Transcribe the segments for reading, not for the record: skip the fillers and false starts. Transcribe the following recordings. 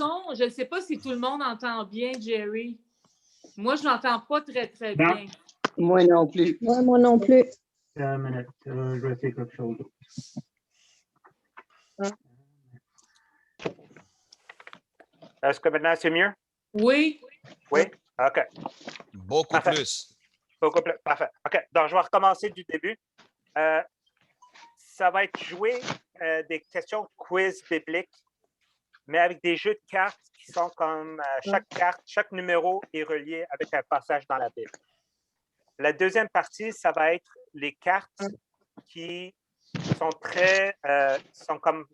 son, je ne sais pas si tout le monde entend bien, Jerry. Moi, je n'entends pas très, très Non. bien. Moi non plus. Ouais, moi non plus. Une minute, je vais essayer quelque chose. Est-ce que maintenant c'est mieux? Oui. Oui? OK. Beaucoup Parfait. plus. Beaucoup plus. Parfait. OK. Donc, je vais recommencer du début. Ça va être joué des questions quiz bibliques, mais avec des jeux de cartes qui sont comme chaque carte, chaque numéro est relié avec un passage dans la Bible. La deuxième partie, ça va être les cartes qui sont sont comme,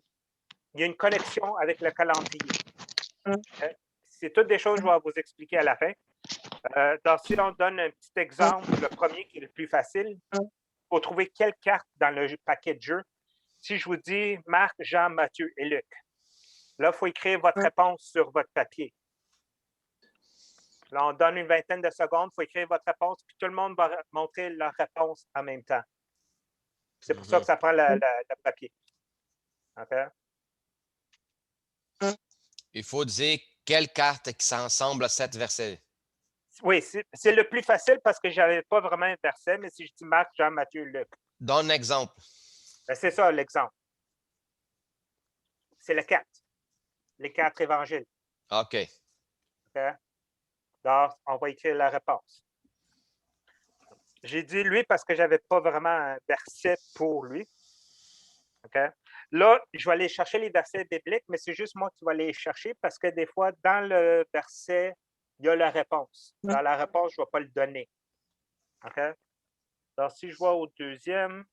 il y a une connexion avec le calendrier. C'est toutes des choses que je vais vous expliquer à la fin. Donc, si on donne un petit exemple, le premier qui est le plus facile, il faut trouver quelle carte dans le paquet de jeu. Si je vous dis Marc, Jean, Matthieu et Luc, là, il faut écrire votre réponse sur votre papier. Là, on donne une vingtaine de secondes, il faut écrire votre réponse, puis tout le monde va montrer leur réponse en même temps. C'est pour ça que ça prend le papier. OK? Il faut dire quelle carte qui s'ensemble à 7 versets. Oui, c'est le plus facile parce que je n'avais pas vraiment un verset, mais si je dis Marc, Jean, Matthieu, Luc. Donne un exemple. Ben, c'est ça l'exemple. C'est les 4. Les 4 évangiles. OK. OK? Donc, on va écrire la réponse. J'ai dit lui parce que je n'avais pas vraiment un verset pour lui. OK? Là, je vais aller chercher les versets bibliques, mais c'est juste moi qui vais aller les chercher parce que des fois, dans le verset, il y a la réponse. Dans la réponse, je ne vais pas le donner. OK? Donc, si je vois au deuxième,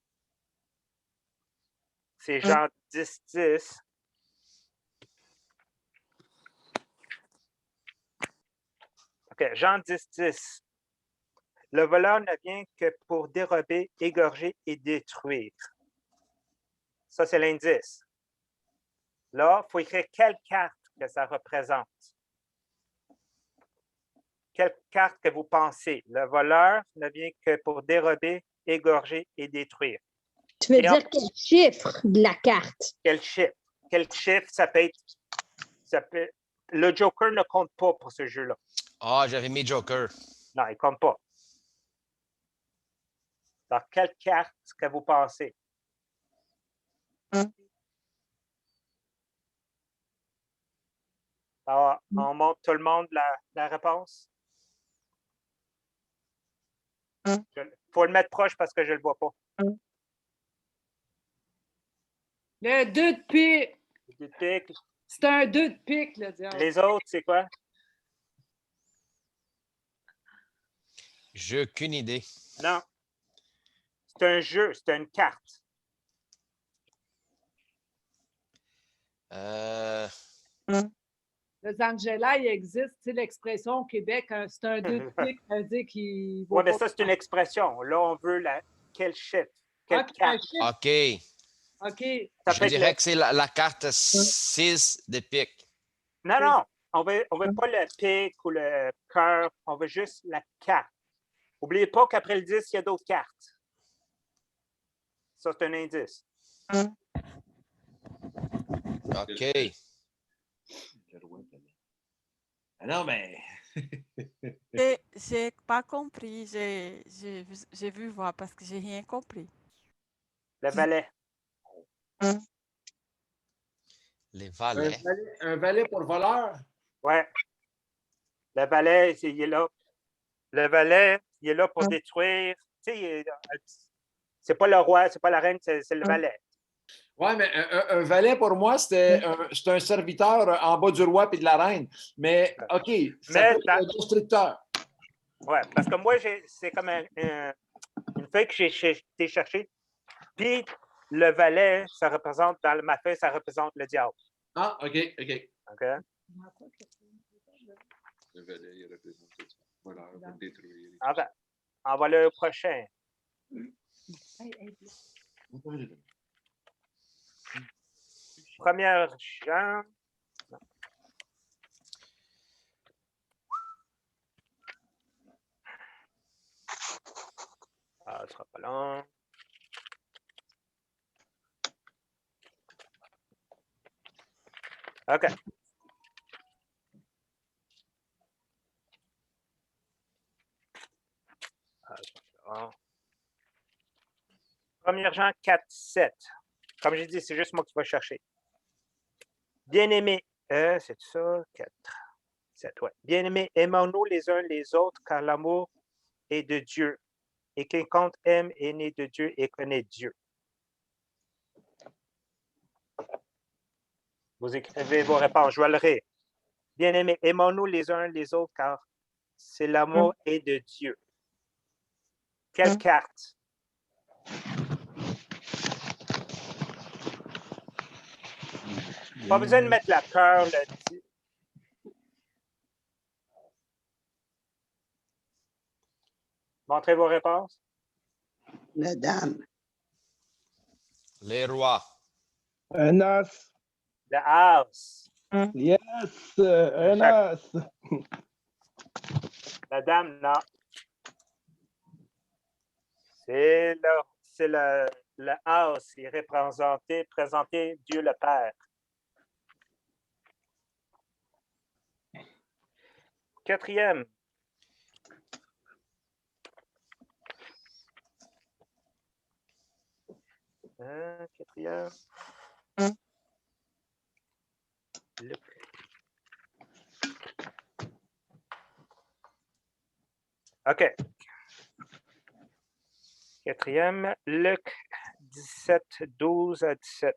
c'est Jean 10, 10. OK, Jean 10, 10. Le voleur ne vient que pour dérober, égorger et détruire. Ça, c'est l'indice. Là, il faut écrire quelle carte que ça représente. Quelle carte que vous pensez? Le voleur ne vient que pour dérober, égorger et détruire. Tu veux dire quel chiffre de la carte? Quel chiffre? Quel chiffre ça peut être? Le Joker ne compte pas pour ce jeu-là. Ah, j'avais mis Joker. Non, il ne compte pas. Donc, quelle carte que vous pensez? Alors, on montre tout le monde la réponse? Il faut le mettre proche parce que je ne le vois pas. Le 2 de pique. Le 2 de pique. C'est un 2 de pique, le diable. Les autres, c'est quoi? J'ai aucune idée. Non. C'est un jeu, c'est une carte. Les Angela, il existe, tu sais, l'expression au Québec, c'est un 2 de pique, ça veut dire qu'il... Oui, mais ça, c'est une expression. Là, on veut quel chiffre? Quelle carte? OK. OK. Je dirais que c'est la carte 6 de pique. Non, non. On veut pas le pique ou le cœur. On veut juste la carte. N'oubliez pas qu'après le 10, il y a d'autres cartes. Ça, c'est un indice. OK. Ah non, mais... J'ai pas compris. J'ai vu voir parce que j'ai rien compris. Le valet. Les valets. Un valet pour voleur? Ouais. Le valet, il est là. Le valet, il est là pour détruire. Tu sais, c'est pas le roi, c'est pas la reine, c'est le valet. Oui, mais un valet, pour moi, c'est un serviteur en bas du roi et de la reine. Mais, OK, ça peut être un constructeur. Oui, parce que moi, c'est comme une feuille que j'ai été chercher. Puis, le valet, ça représente, dans ma feuille, ça représente le diable. Ah, OK. OK? Le valet, il représente le voleur pour détruire. Enfin, on va aller au prochain. Première Jean. Ah, ce sera pas long. OK. 1er Jean 4, 7. Comme j'ai dit, c'est juste moi qui vais chercher. Bien-aimés, c'est ça, 4, 7, ouais. Bien-aimés, aimons-nous les uns les autres, car l'amour est de Dieu. Et quiconque aime est né de Dieu et connaît Dieu. Vous écrivez vos réponses, je vais le lire. Bien-aimés, aimons-nous les uns les autres, car c'est l'amour est de Dieu. Quelle carte? Pas besoin de mettre la cœur, là. Montrez vos réponses. La dame. Les rois. Un as. The house. Yes, un as. La dame, non. C'est le house. Il est présenter Dieu le Père. Quatrième. Quatrième. Luc. OK. Quatrième, Luc 17, 12 à 17.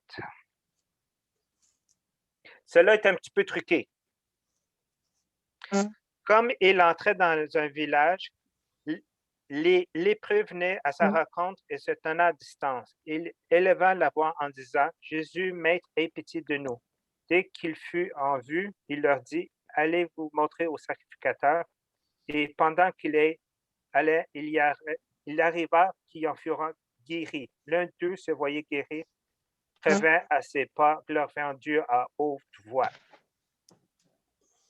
Cela est un petit peu truqué. Comme il entrait dans un village, les lépreux venaient à sa rencontre et se tenaient à distance. Il éleva la voix en disant, « Jésus, Maître, aie pitié de nous. » Dès qu'il fut en vue, il leur dit, « Allez vous montrer au sacrificateur. » Et pendant qu'il allait, il arriva qui en furent guéris. L'un d'eux se voyait guéri, revint à ses pas, glorifiant Dieu à haute voix.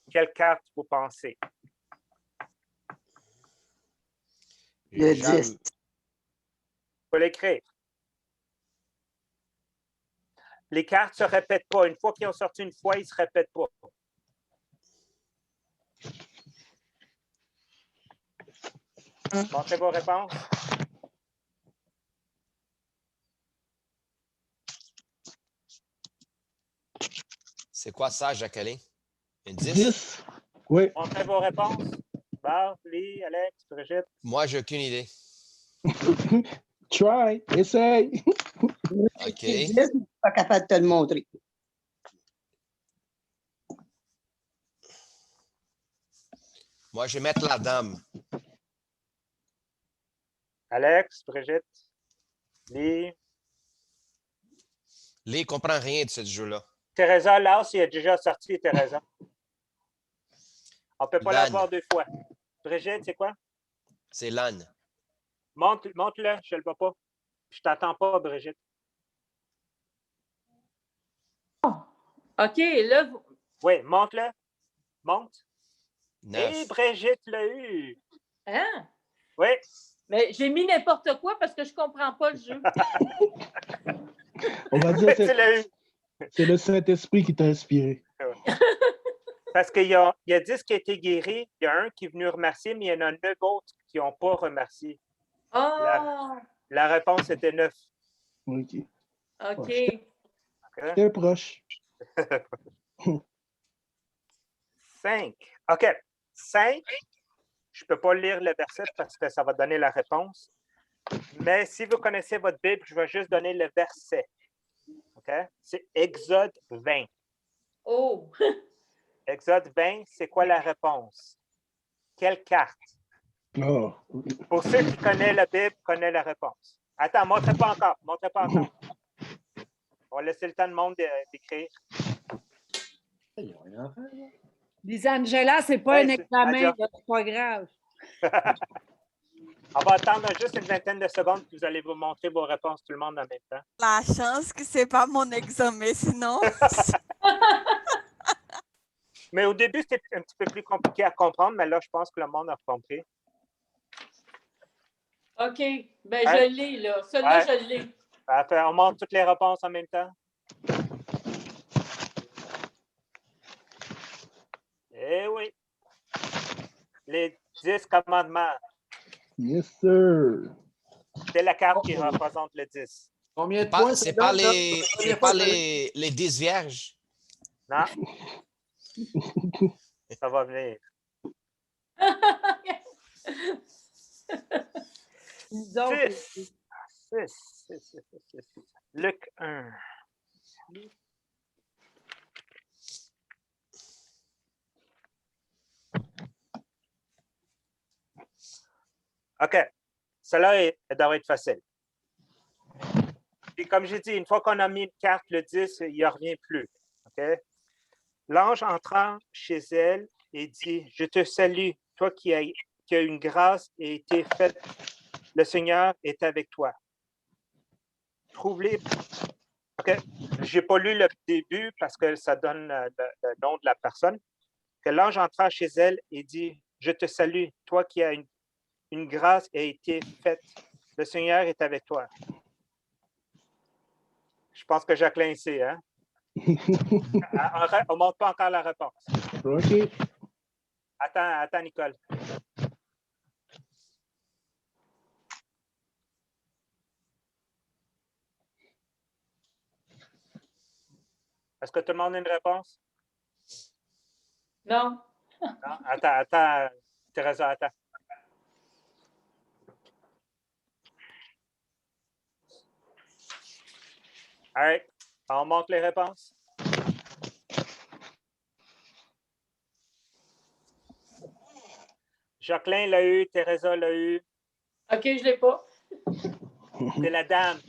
Quelle carte vous pensez? Le Jeanne. 10. Il faut l'écrire. Les cartes ne se répètent pas. Une fois qu'ils ont sorti une fois, ils ne se répètent pas. Montrez vos réponses. C'est quoi ça, Jacqueline? Un 10? 10. Oui. Montrez vos réponses. Barre, Lee, Alex, Brigitte. Moi, j'ai aucune idée. Try. Essaye. OK. Je ne suis pas capable de te le montrer. Moi, je vais mettre la dame. Alex, Brigitte, Lee. Lee ne comprend rien de ce jeu-là. Teresa, là, il est déjà sorti, Teresa. On ne peut pas L'âne. l'avoir deux fois. Brigitte, c'est quoi? C'est l'âne. Monte-le, je ne le vois pas. Je ne t'entends pas, Brigitte. OK, là, Oui, monte-le. Monte. 9. Et Brigitte l'a eu. hein? Oui. Mais j'ai mis n'importe quoi parce que je ne comprends pas le jeu. On va dire Tu que l'as eu. c'est le Saint-Esprit qui t'a inspiré. Parce qu'il y a 10 qui ont été guéris, il y a un qui est venu remercier, mais il y en a 9 autres qui n'ont pas remercié. Oh! La réponse était 9. OK. OK. Très proche. 5. OK. 5. Je ne peux pas lire le verset parce que ça va donner la réponse. Mais si vous connaissez votre Bible, je vais juste donner le verset. OK? C'est Exode 20. Oh! Exode 20, c'est quoi la réponse? Quelle carte? Oh. Pour ceux qui connaissent la Bible, connaissent la réponse. Attends, montrez pas encore. Montrez pas encore. On va laisser le temps de monde d'écrire. Lisangela, c'est pas Ouais, un c'est- examen, adieu. là, c'est pas grave. On va attendre juste une vingtaine de secondes, puis vous allez vous montrer vos réponses tout le monde en même temps. La chance que c'est pas mon examen, sinon. Mais au début, c'était un petit peu plus compliqué à comprendre, mais là, je pense que le monde a compris. OK. Ben, Ouais. je l'ai, là. Celui-là, Ouais. je l'ai. Parfait. On montre toutes les réponses en même temps. Eh oui. Les 10 commandements. Yes, sir. C'est la carte qui représente le 10. Combien de points? C'est pas les 10 vierges. Non? Ça va venir. Nous autres, 6. Luc 1. OK. Cela devrait être facile. Puis comme j'ai dit, une fois qu'on a mis une carte, le 10, il n'y revient plus. OK? L'ange entrant chez elle et dit, « Je te salue, toi qui as une grâce et été faite. Le Seigneur est avec toi. » Trouve-les. OK. Je n'ai pas lu le début parce que ça donne le nom de la personne. Que l'ange entra chez elle et dit, « Je te salue, toi qui as une grâce a été faite. Le Seigneur est avec toi. » Je pense que Jacqueline sait, hein? On ne montre pas encore la réponse. OK. Attends, Nicole. Est-ce que tout le monde a une réponse? Non. Non? Attends, Teresa, attends. All right. On montre les réponses. Jacqueline l'a eu, Teresa l'a eu. OK, je ne l'ai pas. C'est la dame.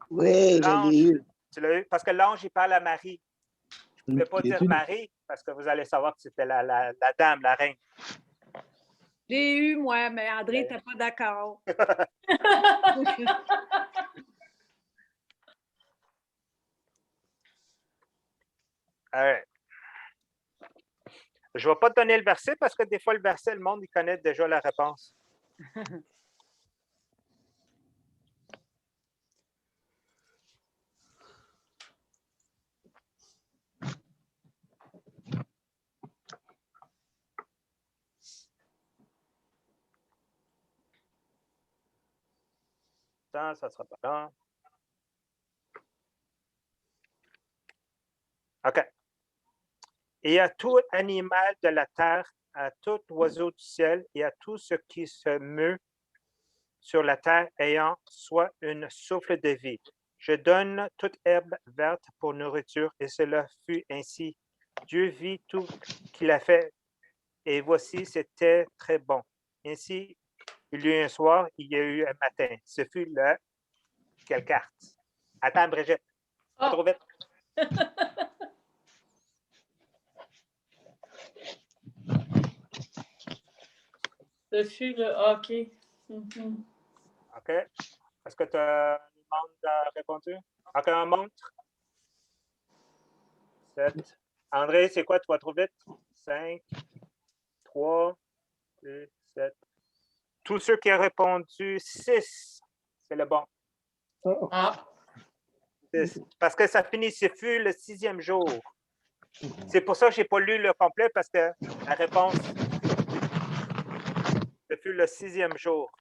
Oui, je l'ai eu. Tu l'as eu? Parce que l'ange, il parle à Marie. Je ne pouvais pas dire Marie parce que vous allez savoir que c'était la dame, la reine. je l'ai eu, moi, mais André n'était pas d'accord. All right. Je ne vais pas te donner le verset parce que des fois, le verset, le monde, il connaît déjà la réponse. Ça ne sera pas là. OK. Et à tout animal de la terre, à tout oiseau du ciel et à tout ce qui se meut sur la terre ayant soit une souffle de vie. Je donne toute herbe verte pour nourriture, et cela fut ainsi. Dieu vit tout qu'il a fait, et voici, c'était très bon. Ainsi, il y a eu un soir, il y a eu un matin. Ce fut le... Quelle carte? Attends, Brigitte. Pas trop vite. Ce fut le hockey. OK. Est-ce que tout le monde a répondu? OK, on montre. 7. André, c'est quoi? Tu vas trop vite? 5, 3, 2, 7. Tous ceux qui ont répondu 6, c'est le bon. Ah. 6. Parce que ça finit, ce fut le 6e jour. C'est pour ça que je n'ai pas lu le complet, parce que la réponse, ce fut le 6e jour.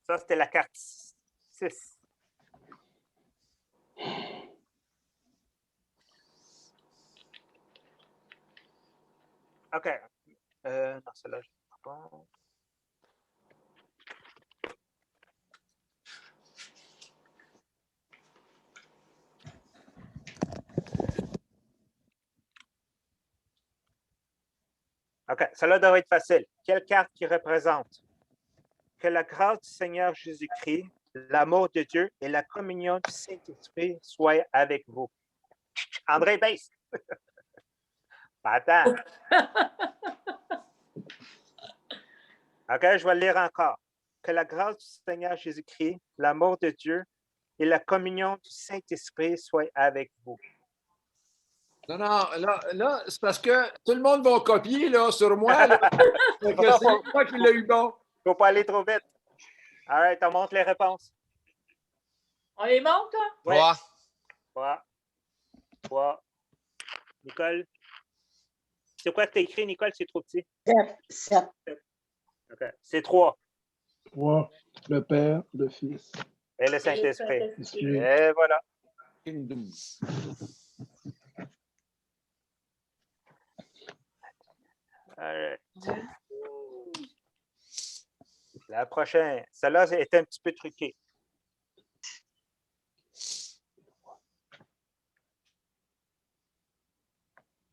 Ça, c'était la carte 6. OK. Non, celle-là, je ne sais pas. OK, cela devrait être facile. Quelle carte qui représente? Que la grâce du Seigneur Jésus-Christ, l'amour de Dieu et la communion du Saint-Esprit soient avec vous. André, baisse! Attends. OK, je vais le lire encore. Que la grâce du Seigneur Jésus-Christ, l'amour de Dieu et la communion du Saint-Esprit soient avec vous. Non, là c'est parce que tout le monde va copier là, sur moi. Là. C'est moi qui l'ai eu bon. Il ne faut pas aller trop vite. All right, on montre les réponses. On les montre, là? Oui. 3. 3. Nicole? C'est quoi que tu as écrit, Nicole? C'est trop petit. 7. OK. C'est 3. 3, le Père, le Fils. Et le Saint-Esprit. Esprit. Et voilà. Kingdom. Alright. La prochaine. Celle-là est un petit peu truquée.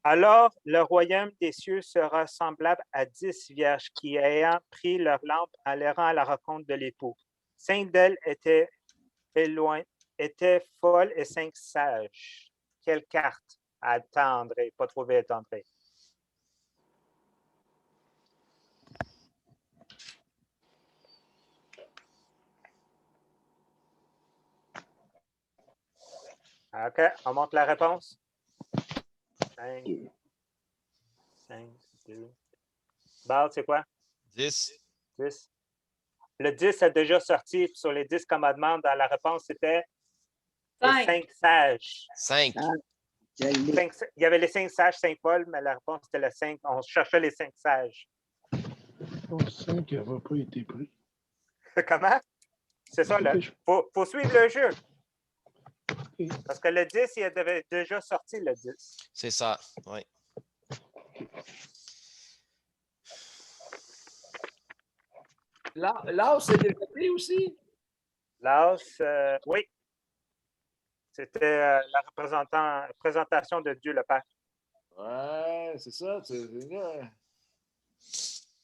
Alors, le royaume des cieux sera semblable à 10 vierges qui, ayant pris leur lampe, allèrent à la rencontre de l'époux. 5 d'elles étaient folles et 5 sages. Quelle carte? Attendre, pas trouvé attendre. OK, on montre la réponse. 5, 2. Bal, c'est quoi? 10. 10. Le 10 a déjà sorti sur les 10 commandements. Dans la réponse, c'était les 5 sages. 5. Il y avait les 5 sages Saint-Paul, mais la réponse c'était le 5. On cherchait les 5 sages. Le 5 n'avait pas été pris. Comment? C'est ça, il faut suivre le jeu. Parce que le 10, il avait déjà sorti le 10. C'est ça, oui. Laos, c'est développé aussi? Laos, oui. C'était la présentation de Dieu le Père. Ouais, c'est ça.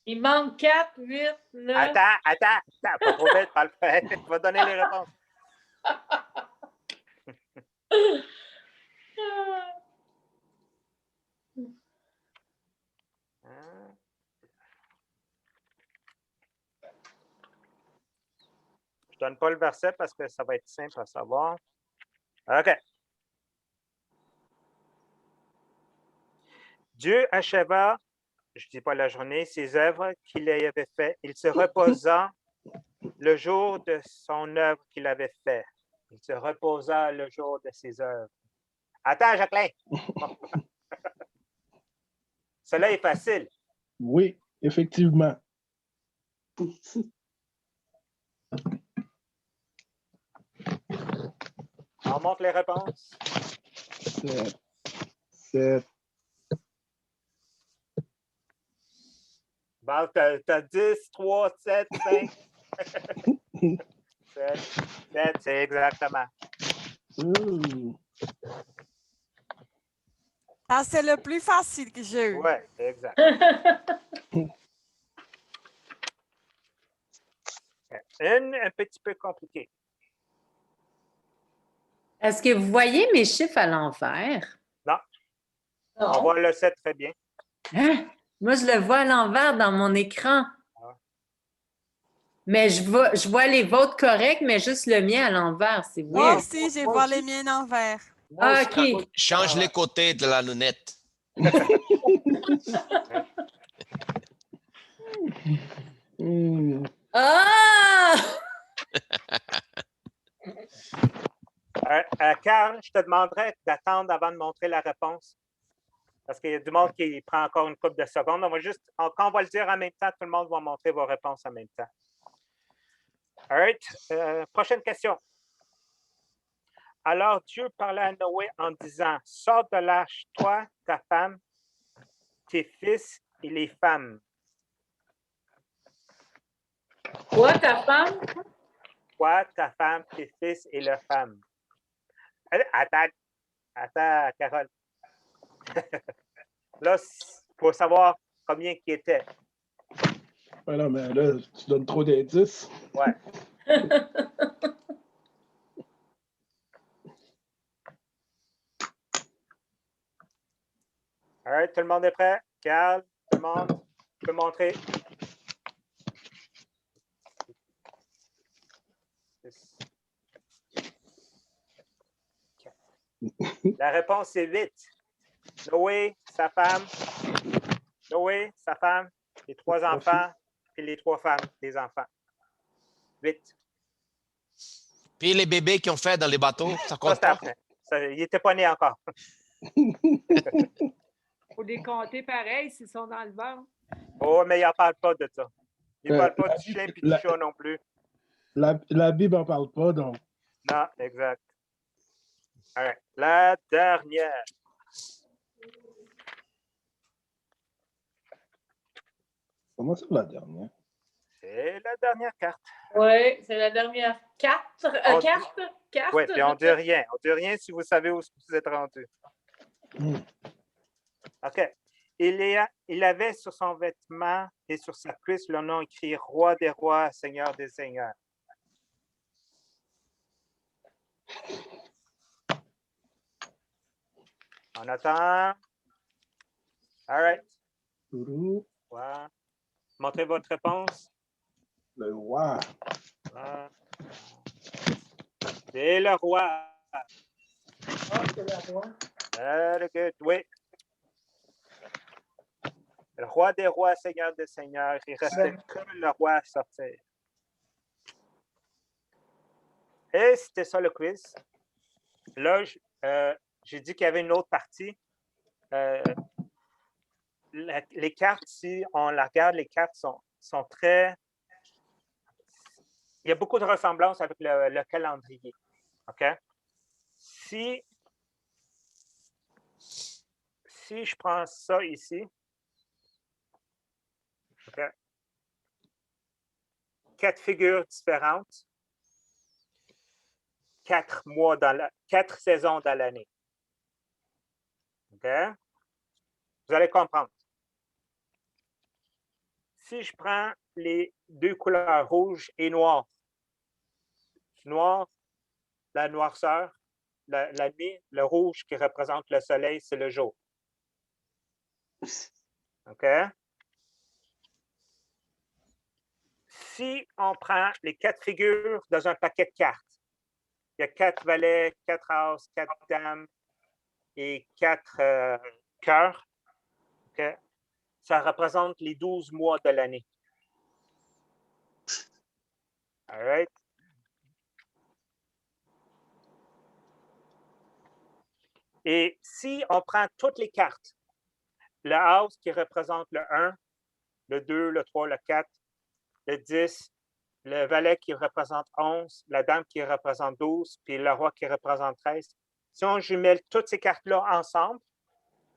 Il manque 4, 8, 9. Attends. Pas trop vite, pas le faire. Je vais donner les réponses. Je donne pas le verset parce que ça va être simple à savoir. OK. Dieu acheva, je ne dis pas la journée, ses œuvres qu'il avait faites. Il se reposa le jour de son œuvre qu'il avait faite. Il se reposa le jour de ses œuvres. Attends, Jacqueline. Cela est facile. Oui, effectivement. On montre les réponses. 7. Bon, tu as 10, 3, 7, 5. 7, c'est exactement. Ah, c'est le plus facile que j'ai eu. Oui, exact. Un petit peu compliqué. Est-ce que vous voyez mes chiffres à l'envers? Non. On voit le 7 très bien. Hein? Moi, je le vois à l'envers dans mon écran. Mais je vois les vôtres corrects, mais juste le mien à l'envers. C'est Moi weird. aussi, je vois les miens envers. Ah, OK. Change les côtés de la lunette. Ah! Carl, je te demanderais d'attendre avant de montrer la réponse. Parce qu'il y a du monde qui prend encore une couple de secondes. Quand on va le dire en même temps, tout le monde va montrer vos réponses en même temps. All right. Prochaine question. Alors Dieu parla à Noé en disant, sors de l'arche, toi, ta femme, tes fils et les femmes. Toi, ta femme? Toi, ta femme, tes fils et leurs femmes. Attends, Carole. Là, il faut savoir combien qui était. Voilà, mais là, tu donnes trop d'indices. Ouais. All right, tout le monde est prêt? Carl, tout le monde peut montrer. La réponse est 8. Noé, sa femme, les 3 enfants et les 3 femmes, les enfants. 8. Puis les bébés qui ont fait dans les bateaux, ça compte c'est pas? après. Il n'était pas né encore. Faut les compter pareil s'ils sont dans le ventre. Oh, mais il n'en parle pas de ça. Il ne parle pas du chien et du chat non plus. La Bible n'en parle pas, donc. Non, exact. All right. La dernière. Comment c'est la dernière? C'est la dernière carte. Oui, c'est la dernière carte. Carte. Oui, puis on ne dit rien. On ne dit rien si vous savez où vous êtes rendu. OK. Il avait sur son vêtement et sur sa cuisse le nom écrit Roi des rois, Seigneur des seigneurs. On attend. All right. Ouais. Montrez votre réponse. Le roi. Ouais. C'est le roi. C'est le roi. Very good. Oui. Le roi des rois, Seigneur des seigneurs. Il restait que le roi à sortir. Et c'était ça le quiz. Là, j'ai dit qu'il y avait une autre partie. Les cartes, si on la regarde, les cartes sont très... Il y a beaucoup de ressemblances avec le calendrier. OK? Si je prends ça ici, OK? 4 figures différentes, 4 saisons dans l'année. OK? Vous allez comprendre. Si je prends les deux couleurs rouge et noir, la noirceur, la nuit, le rouge qui représente le soleil, c'est le jour. OK? Si on prend les 4 figures dans un paquet de cartes, il y a 4 valets, 4 as, 4 dames et 4 cœurs. OK? Ça représente les 12 mois de l'année. All right? Et si on prend toutes les cartes, le house qui représente le 1, le 2, le 3, le 4, le 10, le valet qui représente 11, la dame qui représente 12, puis le roi qui représente 13. Si on jumelle toutes ces cartes-là ensemble,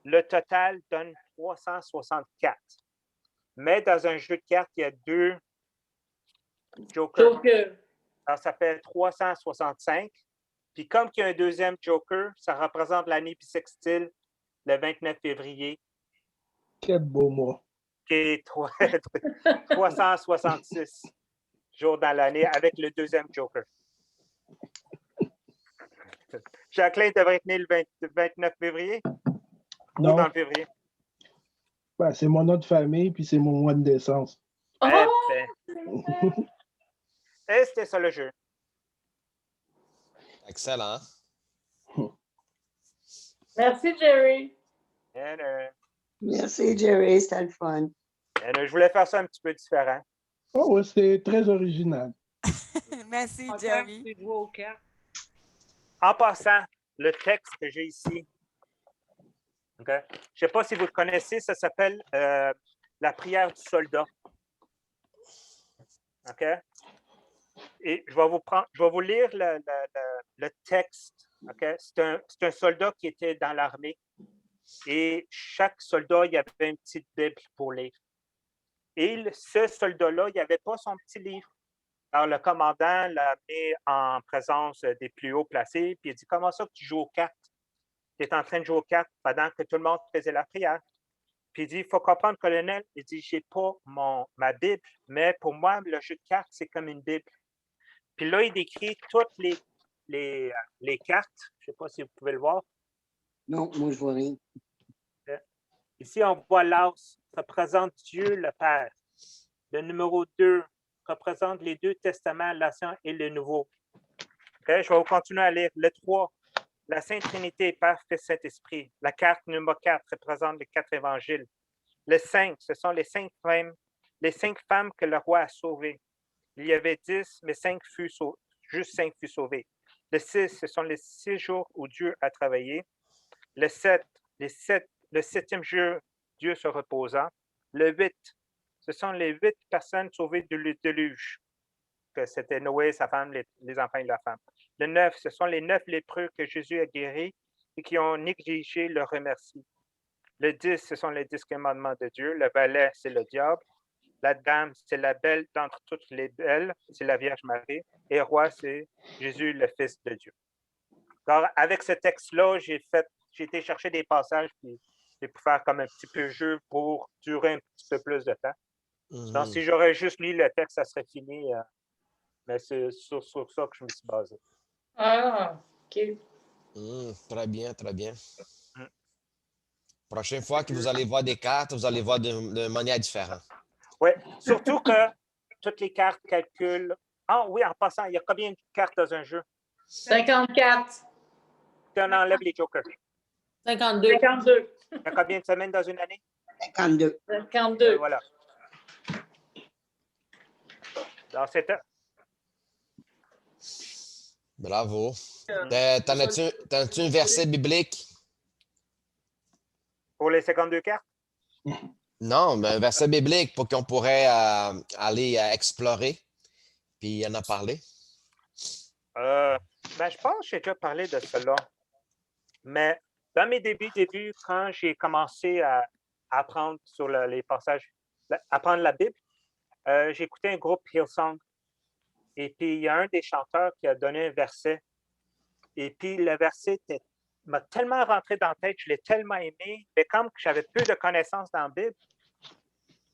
le total donne 364. Mais dans un jeu de cartes, il y a 2 jokers. Ça s'appelle 365. Puis comme il y a un deuxième joker, ça représente l'année bissextile, le 29 février. Quel beau mois. Qui est 366 jours dans l'année avec le deuxième joker. Jacqueline devrait être née le 29 février? Non. Ou dans le février? Ben, c'est mon nom de famille, puis c'est mon mois de naissance. Et c'était ça le jeu. Excellent. Merci, Jerry. Merci, Jerry. C'était le fun. Je voulais faire ça un petit peu différent. Oh, oui, c'est très original. Merci, Jerry. En passant, le texte que j'ai ici, okay? Je ne sais pas si vous le connaissez, ça s'appelle la prière du soldat. OK? Et je vais vous lire le texte. Okay? C'est un soldat qui était dans l'armée. Et chaque soldat, il y avait une petite Bible pour lire. Et ce soldat-là, il n'avait pas son petit livre. Alors, le commandant l'a mis en présence des plus hauts placés, puis il dit, comment ça que tu joues aux cartes? Tu es en train de jouer aux cartes pendant que tout le monde faisait la prière. Puis il dit, il faut comprendre, colonel, il dit, je n'ai pas ma Bible, mais pour moi, le jeu de cartes, c'est comme une Bible. Puis là, il décrit toutes les cartes. Je ne sais pas si vous pouvez le voir. Non, moi, je vois rien. Ici, on voit l'as, représente Dieu le Père. Le numéro 2 représente les 2 testaments, l'Ancien et le Nouveau. Okay? Je vais continuer à lire. Le 3, la Sainte Trinité, Père, Fils, Saint-Esprit. La carte numéro 4 représente les 4 évangiles. Le 5, ce sont les 5 femmes que le roi a sauvées. Il y avait 10, mais juste 5 furent sauvés. Le 6, ce sont les 6 jours où Dieu a travaillé. Le 7, le 7e jour, Dieu se reposa. Le 8, ce sont les 8 personnes sauvées du déluge. Que c'était Noé, sa femme, les enfants et la femme. Le 9, ce sont les 9 lépreux que Jésus a guéris et qui ont négligé le remercie. Le 10, ce sont les 10 commandements de Dieu. Le valet, c'est le diable. La dame, c'est la belle d'entre toutes les belles, c'est la Vierge Marie. Et le roi, c'est Jésus, le Fils de Dieu. Alors, avec ce texte-là, j'ai été chercher des passages puis j'ai pu faire comme un petit peu jeu pour durer un petit peu plus de temps. Donc, si j'aurais juste lu le texte, ça serait fini. Mais c'est sur ça que je me suis basé. Ah, OK. Très bien, très bien. Prochaine fois que vous allez voir des cartes, vous allez voir de manière différente. Oui, surtout que toutes les cartes calculent. Ah oui, en passant, il y a combien de cartes dans un jeu? 54. Si on enlève les jokers. 52. 52. Il y a combien de semaines dans une année? 52. 52. Voilà. Alors, c'était. Bravo. T'as-tu un verset biblique? Pour les 52 cartes? Non, mais un verset biblique pour qu'on pourrait aller explorer puis en parler. Je pense que j'ai déjà parlé de cela. Mais dans mes débuts, quand j'ai commencé à apprendre sur les passages, apprendre la Bible, j'ai écouté un groupe Hillsong. Et puis, il y a un des chanteurs qui a donné un verset. Et puis, le verset m'a tellement rentré dans la tête, je l'ai tellement aimé. Mais comme j'avais peu de connaissances dans la Bible,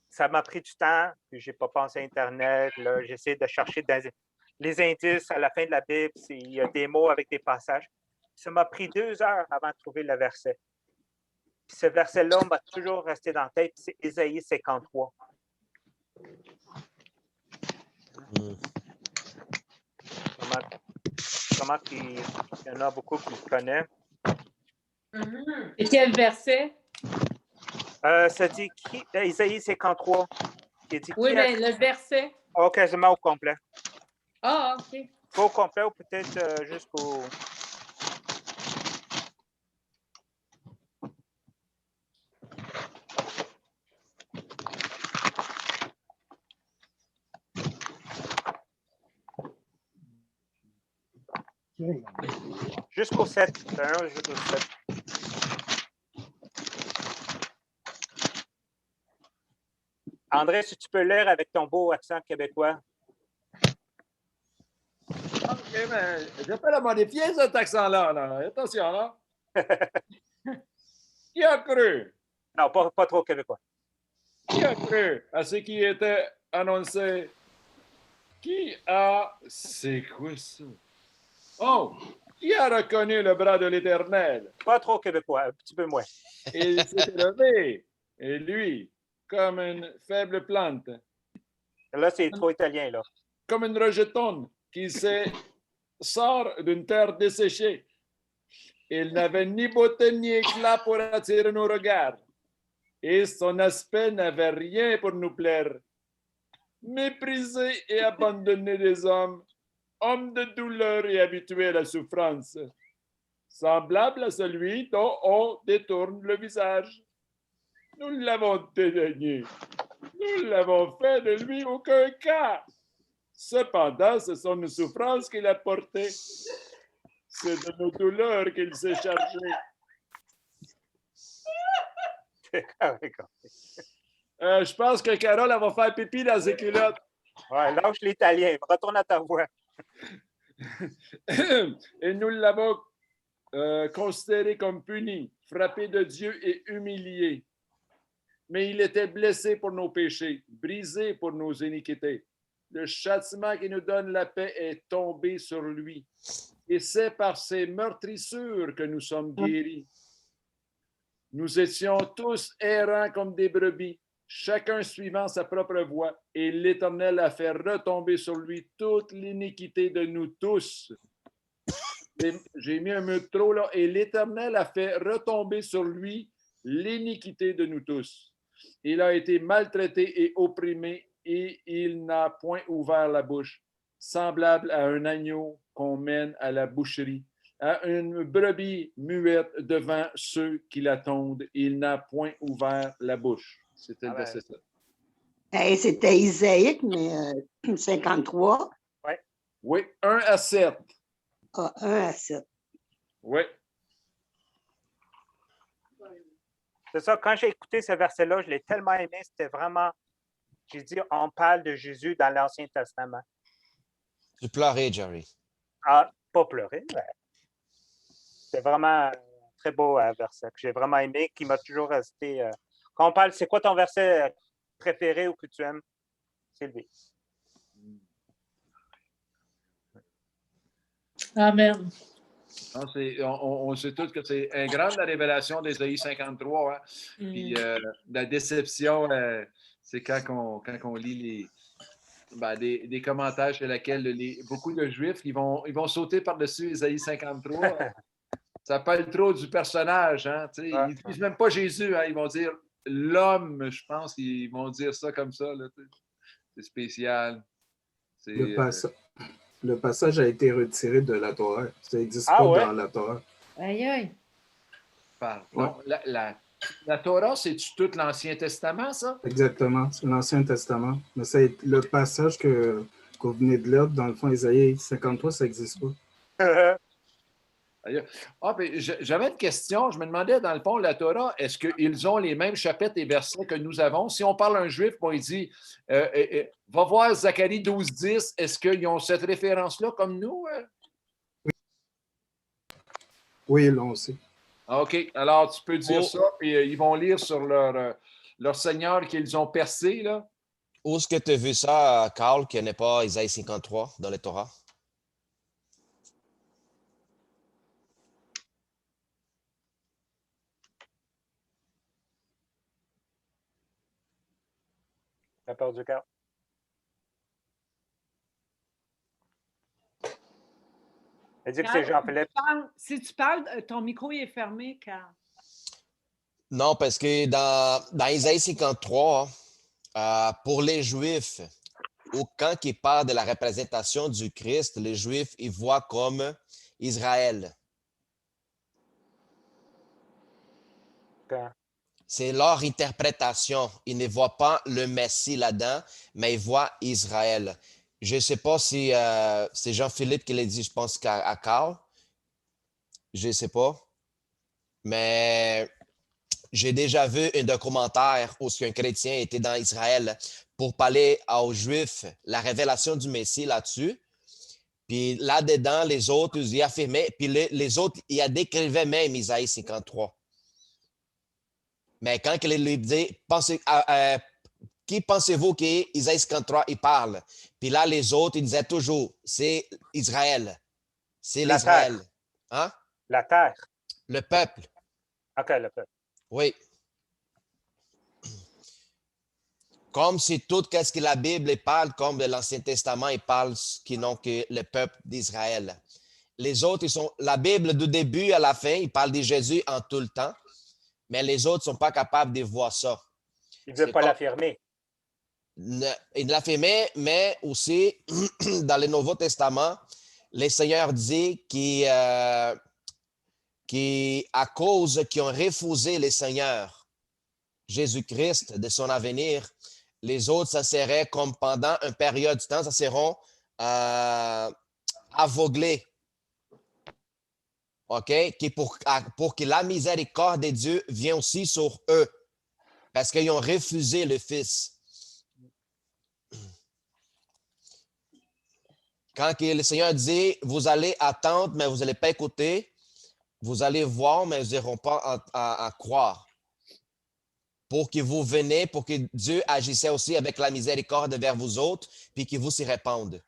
ça m'a pris du temps. Puis, je n'ai pas pensé à Internet. J'essaie de chercher les indices à la fin de la Bible. Il y a des mots avec des passages. Ça m'a pris 2 heures avant de trouver le verset. Puis, ce verset-là m'a toujours resté dans la tête. C'est Ésaïe 53. Comment il y en a beaucoup qui le connaissent. Et quel verset? Ça dit Ésaïe 53. Dit, Oui, mais le verset. Oh, quasiment au complet. Ah, OK. Pas au complet ou peut-être jusqu'au. Jusqu'au 7. Jusqu'au 7. André, si tu peux lire avec ton beau accent québécois. OK, mais je peux le modifier, cet accent-là. Là. Attention, là. Qui a cru? Non, pas trop québécois. Qui a cru à ce qui était annoncé? Qui a... C'est quoi ça? Oh! Qui a reconnu le bras de l'Éternel? Pas trop québécois, un petit peu moins. Il s'est levé, et lui, comme une faible plante. Là, c'est trop italien, là. Comme une rejetone qui sort d'une terre desséchée. Il n'avait ni beauté ni éclat pour attirer nos regards. Et son aspect n'avait rien pour nous plaire. Méprisé et abandonné des hommes, homme de douleur et habitué à la souffrance, semblable à celui dont on détourne le visage. Nous l'avons dédaigné. Nous l'avons fait de lui aucun cas. Cependant, ce sont nos souffrances qu'il a portées. C'est de nos douleurs qu'il s'est chargé. Je pense que Carole, elle va faire pipi dans ses culottes. Ouais, lâche l'italien. Retourne à ta voix. Et nous l'avons considéré comme puni, frappé de Dieu et humilié. Mais il était blessé pour nos péchés, brisé pour nos iniquités. Le châtiment qui nous donne la paix est tombé sur lui. Et c'est par ses meurtrissures que nous sommes guéris. Nous étions tous errants comme des brebis, chacun suivant sa propre voie, et l'Éternel a fait retomber sur lui toute l'iniquité de nous tous. J'ai mis un mot de trop là. Et l'Éternel a fait retomber sur lui l'iniquité de nous tous. Il a été maltraité et opprimé, et il n'a point ouvert la bouche, semblable à un agneau qu'on mène à la boucherie, à une brebis muette devant ceux qui l'attendent. Il n'a point ouvert la bouche. C'était ça. C'était Isaïe, mais 53. Oui, 1 à 7. Ah, 1 à 7. Oui. C'est ça, quand j'ai écouté ce verset-là, je l'ai tellement aimé, c'était vraiment, j'ai dit, on parle de Jésus dans l'Ancien Testament. Tu pleurais, Jerry. Ah, pas pleurer, mais c'est vraiment un très beau verset que j'ai vraiment aimé, qui m'a toujours resté. Quand on parle, c'est quoi ton verset préféré ou que tu aimes, Sylvie? Amen. On sait tous que c'est un grande la révélation d'Ésaïe 53. Hein? Puis la déception, c'est quand on lit des commentaires chez lesquels beaucoup de Juifs ils vont sauter par-dessus Ésaïe 53. Ça parle trop du personnage. Hein? Ils ne disent même pas Jésus. Hein? Ils vont dire l'homme, je pense qu'ils vont dire ça comme ça. Là, c'est spécial. Le passage a été retiré de la Torah. Ça n'existe pas dans la Torah. Aïe, aïe. Non, la Torah, c'est-tu tout l'Ancien Testament, ça? Exactement, c'est l'Ancien Testament. Mais le passage que vous venez de lire, dans le fond, Isaïe 53, ça n'existe pas. J'avais une question. Je me demandais, dans le fond, la Torah, est-ce qu'ils ont les mêmes chapitres et versets que nous avons? Si on parle à un Juif, il dit va voir Zacharie 12-10, est-ce qu'ils ont cette référence-là comme nous? Oui, ils l'ont aussi. OK. Alors, tu peux dire ça, puis ils vont lire sur leur Seigneur qu'ils ont percé, là. Où est-ce que tu as vu ça, Carl, qu'il n'y a pas Isaïe 53 dans le Torah? La peur du cœur. Elle dit que c'est Jean-Philippe. Si tu parles, ton micro est fermé, Carl. Non, parce que dans Isaïe 53, pour les Juifs, quand ils parlent de la représentation du Christ, les Juifs, ils voient comme Israël. Okay. C'est leur interprétation. Ils ne voient pas le Messie là-dedans, mais ils voient Israël. Je ne sais pas si c'est Jean-Philippe qui l'a dit, je pense qu'à Carl. Je ne sais pas. Mais j'ai déjà vu un documentaire où un chrétien était dans Israël pour parler aux Juifs la révélation du Messie là-dessus. Puis là-dedans, les autres, ils y affirmaient. Puis les autres, ils décrivaient même Isaïe 53. Mais quand il lui dit, qui pensez-vous qu'Isaïe 53, il parle? Puis là, les autres, ils disaient toujours, c'est Israël. C'est l'Israël. Hein? La terre. Le peuple. OK, le peuple. Oui. Comme c'est tout ce que la Bible parle, comme l'Ancien Testament, il parle qui n'ont que le peuple d'Israël. Les autres, la Bible du début à la fin, il parle de Jésus en tout le temps. Mais les autres ne sont pas capables de voir ça. Ils ne veulent pas l'affirmer. Ils l'affirmaient, mais aussi, dans le Nouveau Testament, le Seigneur dit qu'à cause qu'ils ont refusé le Seigneur, Jésus-Christ, de son avenir, les autres, ça serait comme pendant une période de temps, ça seront aveuglés. OK? Pour que la miséricorde de Dieu vienne aussi sur eux. Parce qu'ils ont refusé le Fils. Quand le Seigneur dit, vous allez attendre, mais vous n'allez pas écouter. Vous allez voir, mais vous n'irez pas à croire. Pour que vous venez, pour que Dieu agisse aussi avec la miséricorde vers vous autres, puis que vous s'y répandent.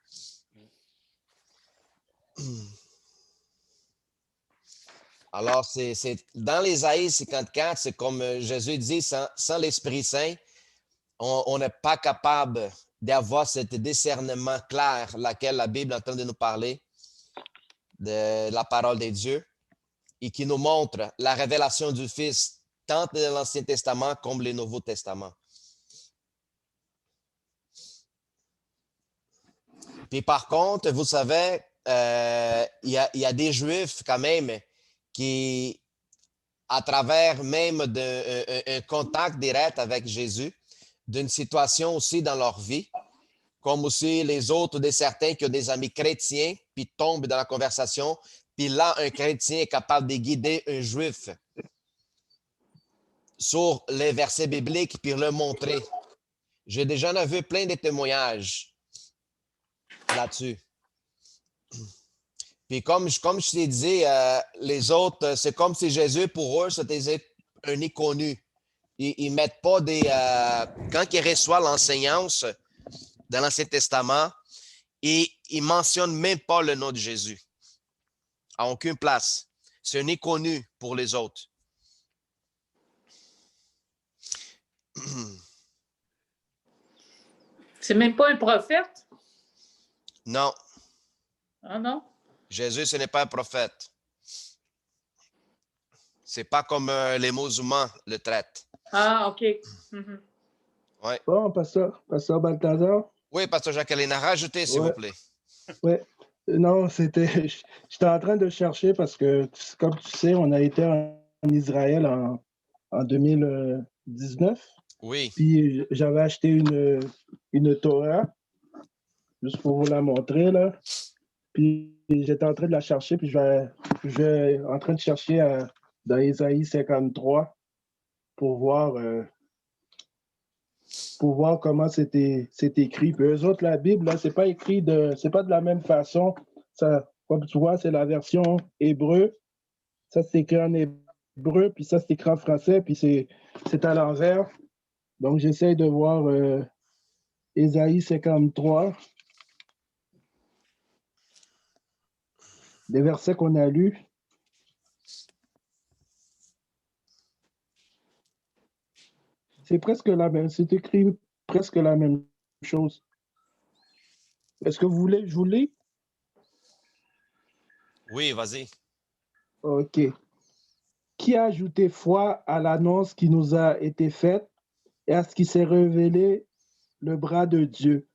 Alors, c'est dans l'Ésaïe 54, c'est comme Jésus dit, sans l'Esprit Saint, on n'est pas capable d'avoir ce discernement clair, laquelle la Bible est en train de nous parler, de la parole de Dieu, et qui nous montre la révélation du Fils, tant dans l'Ancien Testament comme le Nouveau Testament. Puis par contre, vous savez, il y a des Juifs quand même qui, à travers même un contact direct avec Jésus, d'une situation aussi dans leur vie, comme aussi les autres, des certains qui ont des amis chrétiens, puis tombent dans la conversation, puis là, un chrétien est capable de guider un juif sur les versets bibliques, puis le montrer. J'ai déjà vu plein de témoignages là-dessus. Puis comme je t'ai dit, les autres, c'est comme si Jésus, pour eux, c'était un inconnu. Ils mettent pas des... quand ils reçoivent l'enseignance dans l'Ancien Testament, ils ne mentionnent même pas le nom de Jésus. À aucune place. C'est un inconnu pour les autres. C'est même pas un prophète? Non. Ah non? Jésus, ce n'est pas un prophète. C'est pas comme les musulmans le traitent. Ah, OK. Mhm. Oui. Bon, pasteur Balthazar. Oui, pasteur Jacqueline, rajoutez, s'il vous plaît. Oui. Non, j'étais en train de chercher parce que, comme tu sais, on a été en Israël en 2019. Oui. Puis j'avais acheté une Torah, juste pour vous la montrer, là. Puis j'étais en train de la chercher, puis je vais en train de chercher dans Ésaïe 53 pour voir comment c'est écrit. Puis eux autres, la Bible, là, c'est pas écrit c'est pas de la même façon. Ça, comme tu vois, c'est la version hébreu. Ça, c'est écrit en hébreu, puis ça, c'est écrit en français, puis c'est à l'envers. Donc, j'essaie de voir Ésaïe 53. Des versets qu'on a lus. C'est écrit presque la même chose. Est-ce que vous voulez que je vous lis? Oui, vas-y. OK. Qui a ajouté foi à l'annonce qui nous a été faite et à ce qui s'est révélé le bras de Dieu?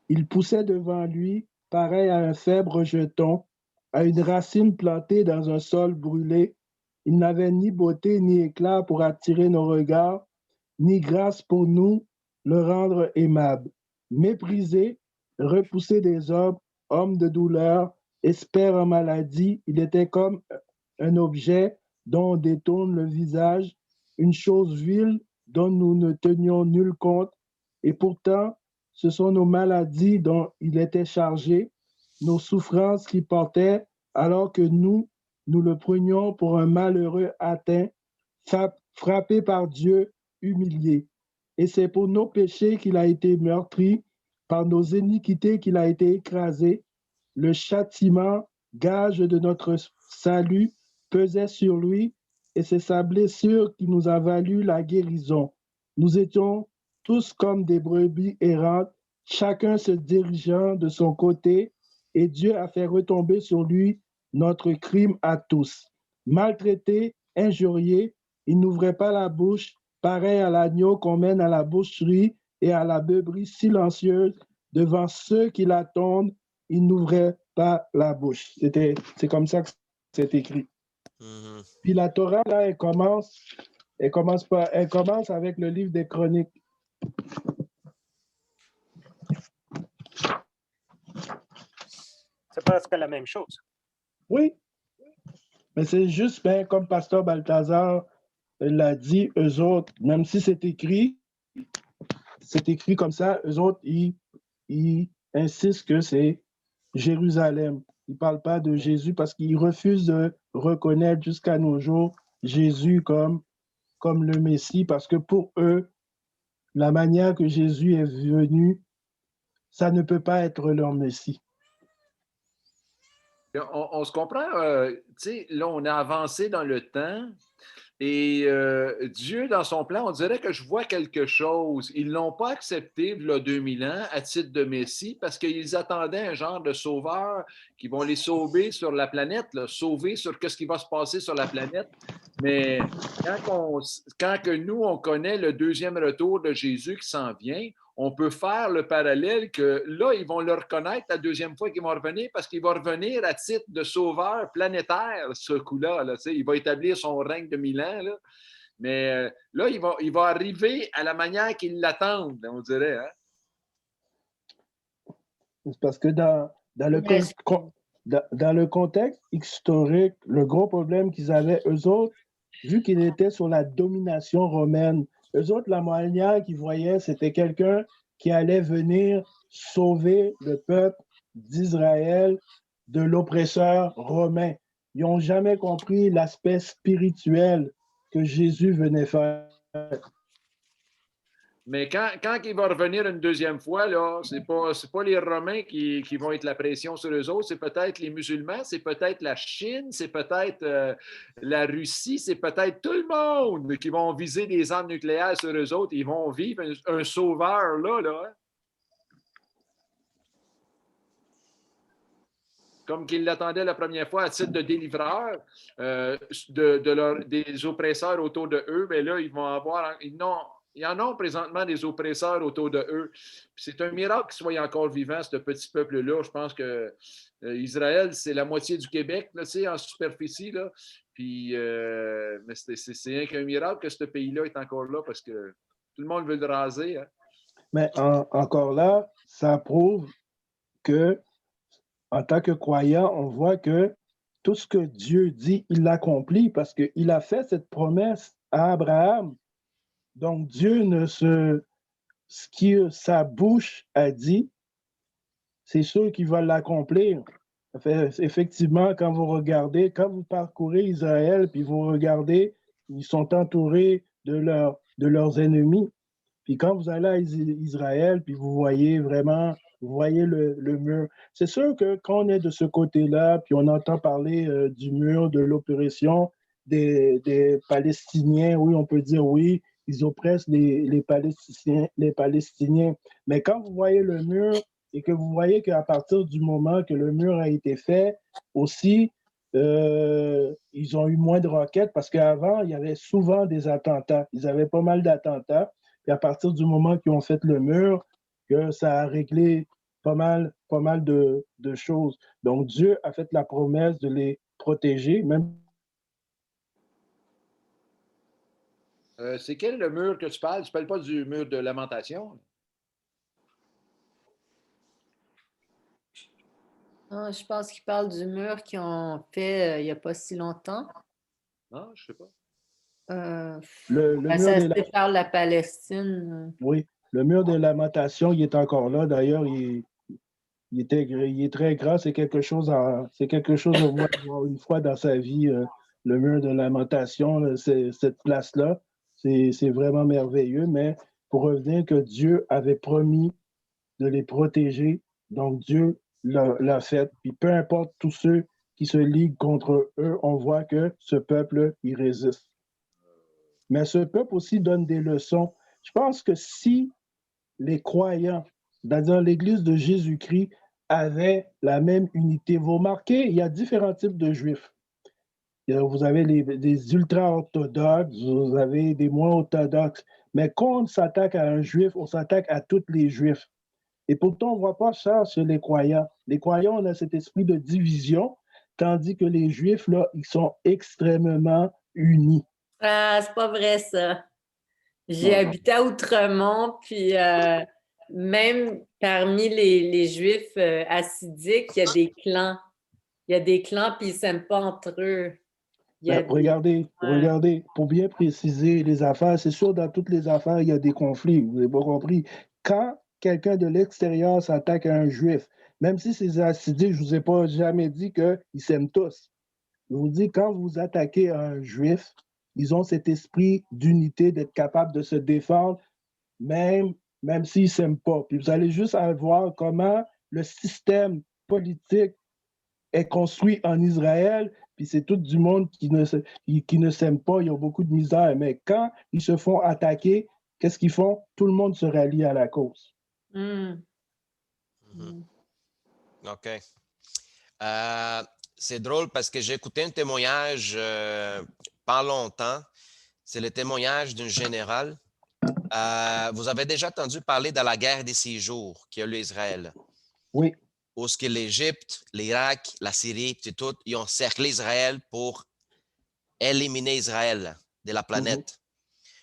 Il poussait devant lui, pareil à un faible rejeton, à une racine plantée dans un sol brûlé. Il n'avait ni beauté ni éclat pour attirer nos regards, ni grâce pour nous le rendre aimable. Méprisé, repoussé des hommes, homme de douleur, expert en maladie, il était comme un objet dont on détourne le visage, une chose vile dont nous ne tenions nul compte, et pourtant, ce sont nos maladies dont il était chargé, nos souffrances qu'il portait, alors que nous le prenions pour un malheureux atteint, frappé par Dieu, humilié. Et c'est pour nos péchés qu'il a été meurtri, par nos iniquités qu'il a été écrasé. Le châtiment, gage de notre salut, pesait sur lui, et c'est sa blessure qui nous a valu la guérison. Nous étions tous comme des brebis errantes, chacun se dirigeant de son côté, et Dieu a fait retomber sur lui notre crime à tous. Maltraité, injurié, il n'ouvrait pas la bouche, pareil à l'agneau qu'on mène à la boucherie et à la beuverie silencieuse devant ceux qui l'attendent, il n'ouvrait pas la bouche. C'est comme ça que c'est écrit. Puis la Torah, là, elle commence avec le livre des Chroniques. C'est presque la même chose. Oui, mais c'est juste, comme Pasteur Balthazar l'a dit, eux autres, même si c'est écrit comme ça, eux autres, ils insistent que c'est Jérusalem. Ils ne parlent pas de Jésus parce qu'ils refusent de reconnaître jusqu'à nos jours Jésus comme le Messie, parce que pour eux, la manière que Jésus est venu, ça ne peut pas être leur Messie. On se comprend, tu sais, là, on a avancé dans le temps et Dieu, dans son plan, on dirait que je vois quelque chose. Ils ne l'ont pas accepté, il y a 2000 ans, à titre de Messie, parce qu'ils attendaient un genre de sauveur qui vont les sauver sur la planète, là, sauver sur ce qui va se passer sur la planète. Mais quand que nous, on connaît le deuxième retour de Jésus qui s'en vient, on peut faire le parallèle que là, ils vont le reconnaître la deuxième fois qu'ils vont revenir parce qu'il va revenir à titre de sauveur planétaire, ce coup-là. Là, il va établir son règne de 1000 ans. Là. Mais là, il va arriver à la manière qu'ils l'attendent, on dirait. Hein? C'est parce que dans le contexte historique, le gros problème qu'ils avaient, eux autres, vu qu'ils étaient sur la domination romaine, eux autres, la manière qu'ils voyaient, c'était quelqu'un qui allait venir sauver le peuple d'Israël de l'oppresseur romain. Ils n'ont jamais compris l'aspect spirituel que Jésus venait faire. Mais quand il va revenir une deuxième fois, là, c'est pas les Romains qui vont être la pression sur eux autres, c'est peut-être les musulmans, c'est peut-être la Chine, c'est peut-être la Russie, c'est peut-être tout le monde qui vont viser des armes nucléaires sur eux autres. Ils vont vivre un sauveur là. Hein? Comme qu'ils l'attendaient la première fois à titre de délivreur des oppresseurs autour de eux, mais là, ils vont avoir... Il y en a présentement des oppresseurs autour de eux. C'est un miracle qu'ils soient encore vivants, ce petit peuple-là. Je pense que Israël, c'est la moitié du Québec, là, en superficie. Là. Puis, mais c'est rien qu'un miracle que ce pays-là est encore là parce que tout le monde veut le raser. Hein. Mais encore là, ça prouve que en tant que croyant, on voit que tout ce que Dieu dit, il l'accomplit parce qu'il a fait cette promesse à Abraham. Donc, Dieu ce que sa bouche a dit, c'est sûr qu'il va l'accomplir. Effectivement, quand vous parcourez Israël, puis vous regardez, ils sont entourés de leurs ennemis. Puis quand vous allez à Israël, puis vous voyez le mur. C'est sûr que quand on est de ce côté-là, puis on entend parler du mur, de l'oppression des Palestiniens, oui, on peut dire oui, ils oppressent les Palestiniens. Mais quand vous voyez le mur et que vous voyez qu'à partir du moment que le mur a été fait, aussi, ils ont eu moins de roquettes parce qu'avant, il y avait souvent des attentats. Ils avaient pas mal d'attentats. Et à partir du moment qu'ils ont fait le mur, que ça a réglé pas mal de choses. Donc, Dieu a fait la promesse de les protéger, même. C'est quel le mur que tu parles? Tu ne parles pas du mur de lamentation? Non, je pense qu'il parle du mur qu'ils ont fait il n'y a pas si longtemps. Non, je ne sais pas. Le mur par la Palestine. Oui, le mur de lamentation, il est encore là. D'ailleurs, il est très grand. C'est quelque chose à voir une fois dans sa vie, le mur de lamentation, cette place-là. C'est vraiment merveilleux. Mais pour revenir que Dieu avait promis de les protéger, donc Dieu l'a fait. Puis peu importe tous ceux qui se liguent contre eux, on voit que ce peuple, il résiste. Mais ce peuple aussi donne des leçons. Je pense que si les croyants, dans l'Église de Jésus-Christ, avaient la même unité, vous remarquez, il y a différents types de juifs. Vous avez des ultra-orthodoxes, vous avez des moins orthodoxes. Mais quand on s'attaque à un juif, on s'attaque à tous les juifs. Et pourtant, on ne voit pas ça chez les croyants. Les croyants, on a cet esprit de division, tandis que les juifs, là, ils sont extrêmement unis. Ah, c'est pas vrai, ça. J'ai habité à Outremont, puis même parmi les Juifs hassidiques, il y a des clans. Il y a des clans, puis ils ne s'aiment pas entre eux. Regardez, pour bien préciser les affaires, c'est sûr, dans toutes les affaires, il y a des conflits. Vous n'avez pas compris. Quand quelqu'un de l'extérieur s'attaque à un Juif, même si c'est hassidique, je ne vous ai pas jamais dit qu'ils s'aiment tous. Je vous dis, quand vous attaquez à un Juif, ils ont cet esprit d'unité, d'être capable de se défendre, même s'ils ne s'aiment pas. Puis vous allez juste voir comment le système politique est construit en Israël, puis c'est tout du monde qui ne s'aime pas, ils ont beaucoup de misère. Mais quand ils se font attaquer, qu'est-ce qu'ils font? Tout le monde se rallie à la cause. OK. C'est drôle parce que j'ai écouté un témoignage pas longtemps. C'est le témoignage d'un général. Vous avez déjà entendu parler de la guerre des 6 jours qui a eu Israël? Oui. Où ce que l'Égypte, l'Irak, la Syrie, tout, ils ont cerclé Israël pour éliminer Israël de la planète.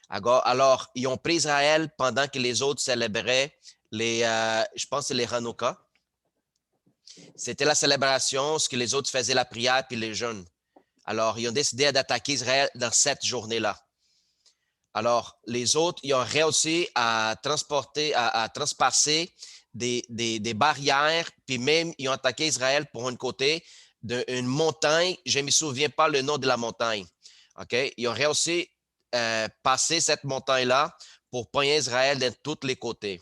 Alors, ils ont pris Israël pendant que les autres célébraient je pense que c'est les Hanouka. C'était la célébration, ce que les autres faisaient la prière puis les jeûnes. Alors, ils ont décidé d'attaquer Israël dans cette journée-là. Alors, les autres, ils ont réussi à transpasser des barrières, puis même, ils ont attaqué Israël pour un côté d'une montagne. Je ne me souviens pas le nom de la montagne. OK? Ils ont réussi à passer cette montagne-là pour pogner Israël de tous les côtés.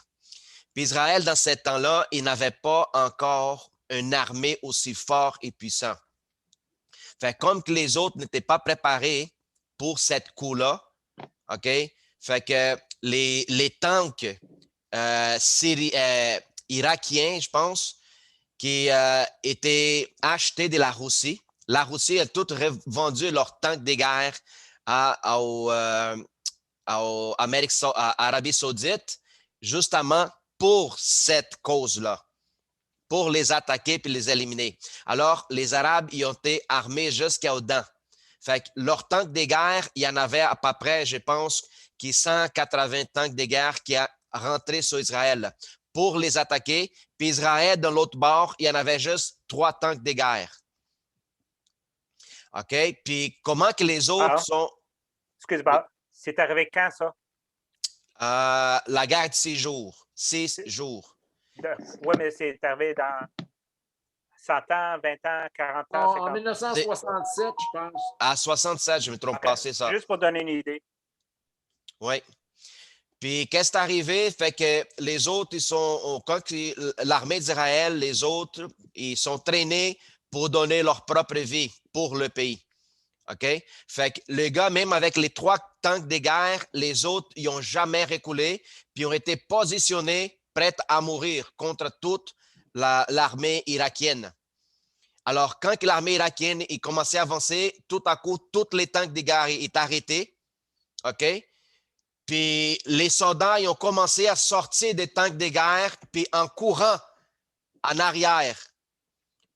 Puis Israël, dans ce temps-là, il n'avait pas encore une armée aussi forte et puissante. Fait comme que les autres n'étaient pas préparés pour cette coup-là, OK? Fait que les tanks irakiens, je pense, qui étaient achetés de la Russie. La Russie a tout revendu leurs tanks de guerre à Arabie Saoudite, justement pour cette cause-là, pour les attaquer puis les éliminer. Alors, les Arabes, ils ont été armés jusqu'aux dents. Fait que leurs tanks de guerre, il y en avait à peu près, je pense, 180 tanks de guerre qui a rentré sur Israël pour les attaquer. Puis Israël, de l'autre bord, il y en avait juste 3 tanks de guerre. OK? Puis comment que les autres sont... Excuse-moi, c'est arrivé quand, ça? La guerre de 6 jours. 6 jours. Oui, mais c'est arrivé dans 100 ans, 20 ans, 40 ans, 50 En 1967, je pense. À 67, je ne me trompe pas, c'est ça. Juste pour donner une idée. Oui. Puis, qu'est-ce qui est arrivé? Fait que les autres, quand l'armée d'Israël, les autres, ils sont traînés pour donner leur propre vie pour le pays. OK? Fait que les gars, même avec les 3 tanks de guerre, les autres, ils n'ont jamais reculé, puis ont été positionnés, prêts à mourir contre toute l'armée irakienne. Alors, quand l'armée irakienne commençait à avancer, tout à coup, tous les tanks de guerre étaient arrêtés. OK? Puis les soldats ils ont commencé à sortir des tanks de guerre, puis en courant en arrière.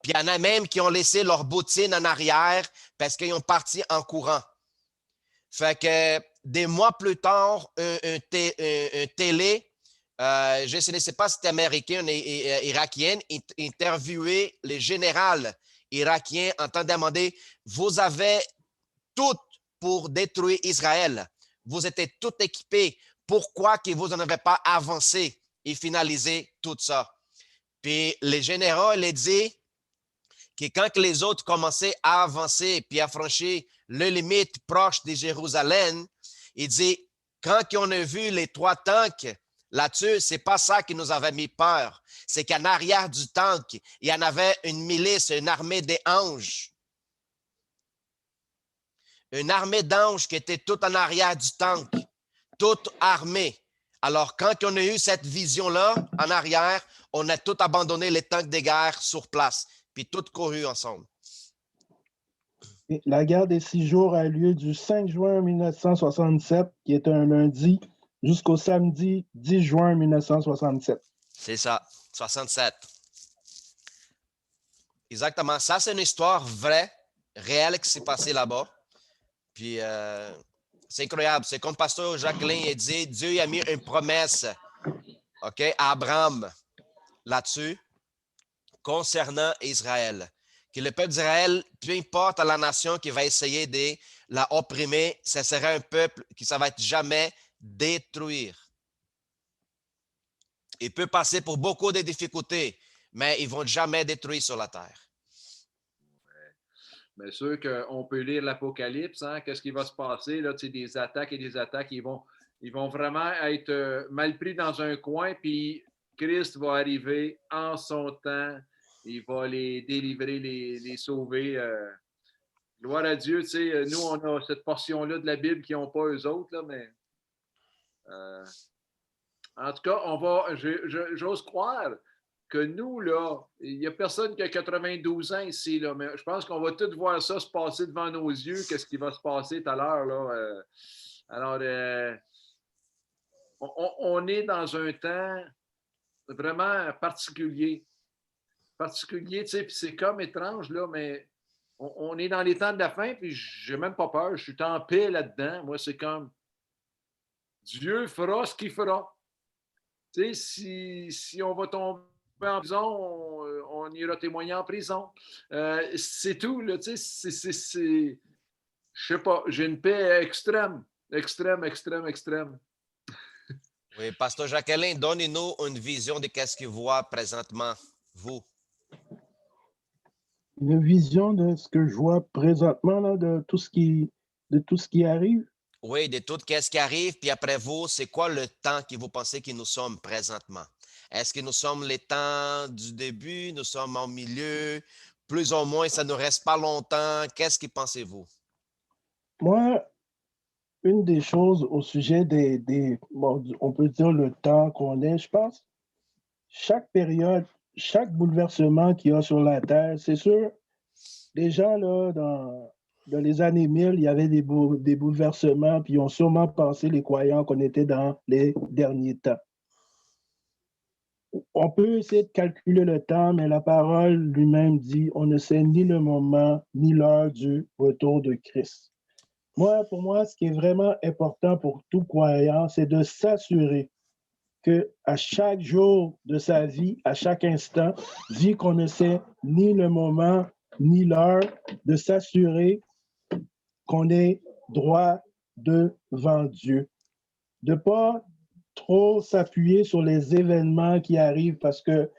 Puis il y en a même qui ont laissé leurs bottines en arrière parce qu'ils ont parti en courant. Fait que des mois plus tard, un télé, je ne sais pas si c'était américain ou irakien, interviewé les généraux irakiens en train de demander « Vous avez tout pour détruire Israël. Vous êtes tout équipés. Pourquoi que vous n'en avez pas avancé et finalisé tout ça? » Puis les généraux, ils dit que quand les autres commençaient à avancer puis à franchir les limites proches de Jérusalem, il dit, quand on a vu les 3 tanks là-dessus, c'est pas ça qui nous avait mis peur. C'est qu'en arrière du tank, il y en avait une milice, une armée d'anges. Une armée d'anges qui était toute en arrière du tank, toute armée. Alors, quand on a eu cette vision-là en arrière, on a tout abandonné les tanks de guerre sur place, puis tout couru ensemble. La guerre des 6 jours a lieu du 5 juin 1967, qui est un lundi, jusqu'au samedi 10 juin 1967. C'est ça, 67. Exactement. Ça, c'est une histoire vraie, réelle qui s'est passée là-bas. Puis, c'est incroyable. C'est comme pasteur Jacqueline a dit, Dieu a mis une promesse, OK, à Abraham là-dessus, concernant Israël. Que le peuple d'Israël, peu importe la nation qui va essayer de la opprimer, ce sera un peuple qui ça va être jamais détruire. Il peut passer pour beaucoup de difficultés, mais ils ne vont jamais détruire sur la terre. Bien sûr qu'on peut lire l'Apocalypse, hein? Qu'est-ce qui va se passer? Là, des attaques et des attaques, ils vont vraiment être mal pris dans un coin, puis Christ va arriver en son temps, il va les délivrer, les sauver. Gloire à Dieu, nous, on a cette portion-là de la Bible qu'ils n'ont pas eux autres, là, mais en tout cas, j'ose croire que nous, là, il n'y a personne qui a 92 ans ici, là, mais je pense qu'on va tous voir ça se passer devant nos yeux, qu'est-ce qui va se passer tout à l'heure, là. Alors, on est dans un temps vraiment particulier. Particulier, tu sais, puis c'est comme étrange, là, mais on est dans les temps de la fin, puis j'ai même pas peur, je suis en paix là-dedans. Moi, c'est comme, Dieu fera ce qu'il fera. Tu sais, si on va tomber en prison, on ira témoigner en prison. C'est tout, là, tu sais, je sais pas, j'ai une paix extrême, extrême, extrême, extrême. Oui, Pasteur Jacqueline, donnez-nous une vision de qu'est-ce qu'il voit présentement, vous. Une vision de ce que je vois présentement, là, de tout ce qui arrive. Oui, de tout qu'est-ce qui arrive, puis après vous, c'est quoi le temps que vous pensez que nous sommes présentement? Est-ce que nous sommes les temps du début, nous sommes au milieu, plus ou moins, ça ne nous reste pas longtemps? Qu'est-ce que pensez-vous? Moi, une des choses au sujet bon, on peut dire le temps qu'on est, je pense, chaque période, chaque bouleversement qu'il y a sur la Terre, c'est sûr, les gens, là, dans les années 1000, il y avait des bouleversements, puis ils ont sûrement pensé, les croyants, qu'on était dans les derniers temps. On peut essayer de calculer le temps, mais la parole lui-même dit, on ne sait ni le moment, ni l'heure du retour de Christ. Pour moi, ce qui est vraiment important pour tout croyant, c'est de s'assurer qu'à chaque jour de sa vie, à chaque instant, vu qu'on ne sait ni le moment, ni l'heure, de s'assurer qu'on est droit devant Dieu. De ne pas trop s'appuyer sur les événements qui arrivent parce que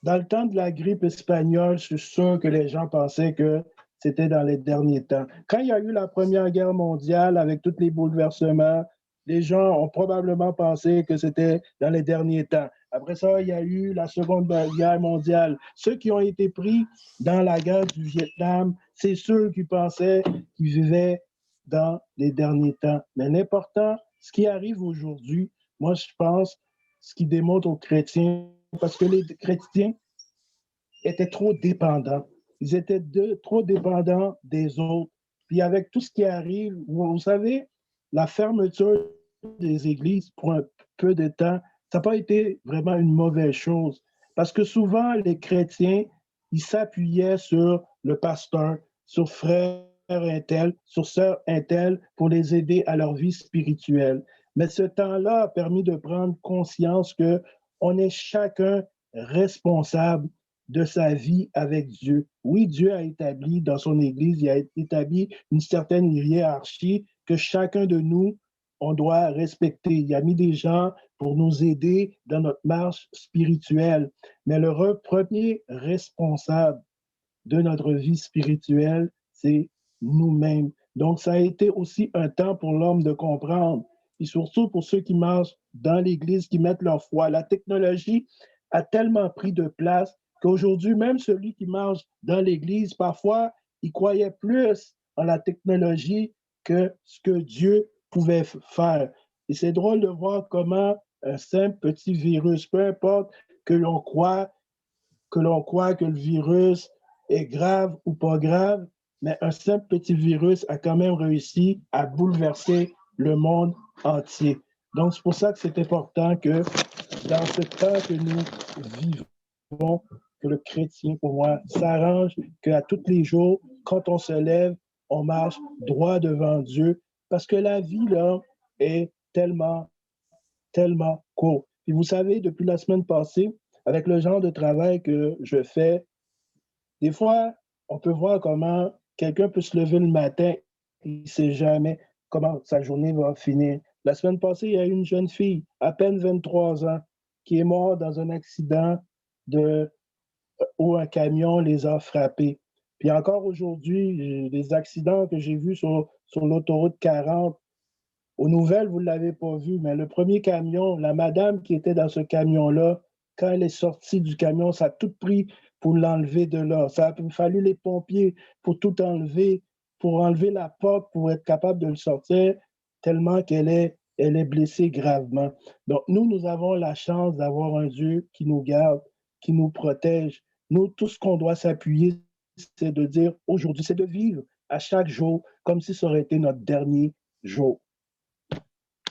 dans le temps de la grippe espagnole, je suis sûr que les gens pensaient que c'était dans les derniers temps. Quand il y a eu la Première Guerre mondiale avec tous les bouleversements, les gens ont probablement pensé que c'était dans les derniers temps. Après ça, il y a eu la Seconde Guerre mondiale. Ceux qui ont été pris dans la guerre du Vietnam, c'est ceux qui pensaient qu'ils vivaient dans les derniers temps. Mais l'important, ce qui arrive aujourd'hui, moi, je pense, ce qui démontre aux chrétiens, parce que les chrétiens étaient trop dépendants. Ils étaient trop dépendants des autres. Puis avec tout ce qui arrive, vous savez, la fermeture des églises pour un peu de temps, ça n'a pas été vraiment une mauvaise chose. Parce que souvent, les chrétiens, ils s'appuyaient sur le pasteur, sur frère un tel, sur sœur un tel, pour les aider à leur vie spirituelle. Mais ce temps-là a permis de prendre conscience qu'on est chacun responsable de sa vie avec Dieu. Oui, Dieu a établi dans son Église, il a établi une certaine hiérarchie que chacun de nous, on doit respecter. Il a mis des gens pour nous aider dans notre marche spirituelle. Mais le premier responsable de notre vie spirituelle, c'est nous-mêmes. Donc, ça a été aussi un temps pour l'homme de comprendre, et surtout pour ceux qui marchent dans l'Église, qui mettent leur foi. La technologie a tellement pris de place qu'aujourd'hui, même celui qui marche dans l'Église, parfois, il croyait plus en la technologie que ce que Dieu pouvait faire. Et c'est drôle de voir comment un simple petit virus, peu importe que l'on croit que le virus est grave ou pas grave, mais un simple petit virus a quand même réussi à bouleverser le monde entier. Donc, c'est pour ça que c'est important que dans ce temps que nous vivons, que le chrétien, pour moi, s'arrange qu'à tous les jours, quand on se lève, on marche droit devant Dieu, parce que la vie, là, est tellement, tellement courte. Et vous savez, depuis la semaine passée, avec le genre de travail que je fais, des fois, on peut voir comment quelqu'un peut se lever le matin, il ne sait jamais comment sa journée va finir. La semaine passée, il y a une jeune fille, à peine 23 ans, qui est morte dans un accident où un camion les a frappés. Puis encore aujourd'hui, des accidents que j'ai vus sur l'autoroute 40, aux nouvelles, vous ne l'avez pas vu, mais le premier camion, la madame qui était dans ce camion-là, quand elle est sortie du camion, ça a tout pris pour l'enlever de là. Ça a fallu les pompiers pour tout enlever, pour enlever la porte, pour être capable de le sortir, tellement qu'elle est blessée gravement. Donc, nous avons la chance d'avoir un Dieu qui nous garde, qui nous protège. Nous, tout ce qu'on doit s'appuyer, c'est de dire aujourd'hui, c'est de vivre à chaque jour comme si ça aurait été notre dernier jour. Je ne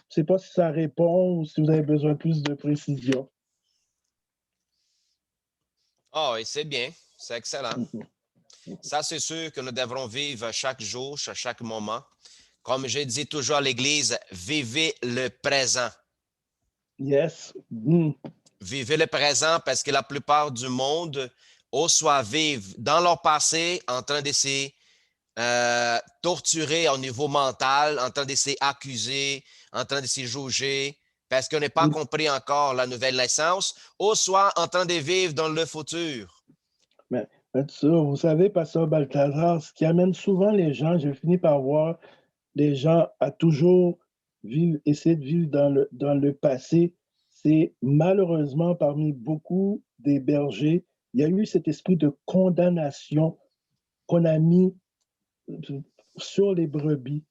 sais pas si ça répond ou si vous avez besoin de plus de précision. Ah oui, c'est bien. C'est excellent. Ça, c'est sûr que nous devrons vivre chaque jour, chaque moment, Comme je dis toujours à l'Église, vivez le présent. Yes. Mm. Vivez le présent parce que la plupart du monde, ou soit vivent dans leur passé en train de se torturer au niveau mental, en train de s'accuser, en train de se juger, parce qu'on n'est pas compris encore la nouvelle naissance, ou soit en train de vivre dans le futur. Mais ça, vous savez, Pasteur Balthazar, ce qui amène souvent les gens, je finis par voir les gens à toujours essayer de vivre dans le passé, c'est malheureusement parmi beaucoup des bergers, il y a eu cet esprit de condamnation qu'on a mis sur les brebis.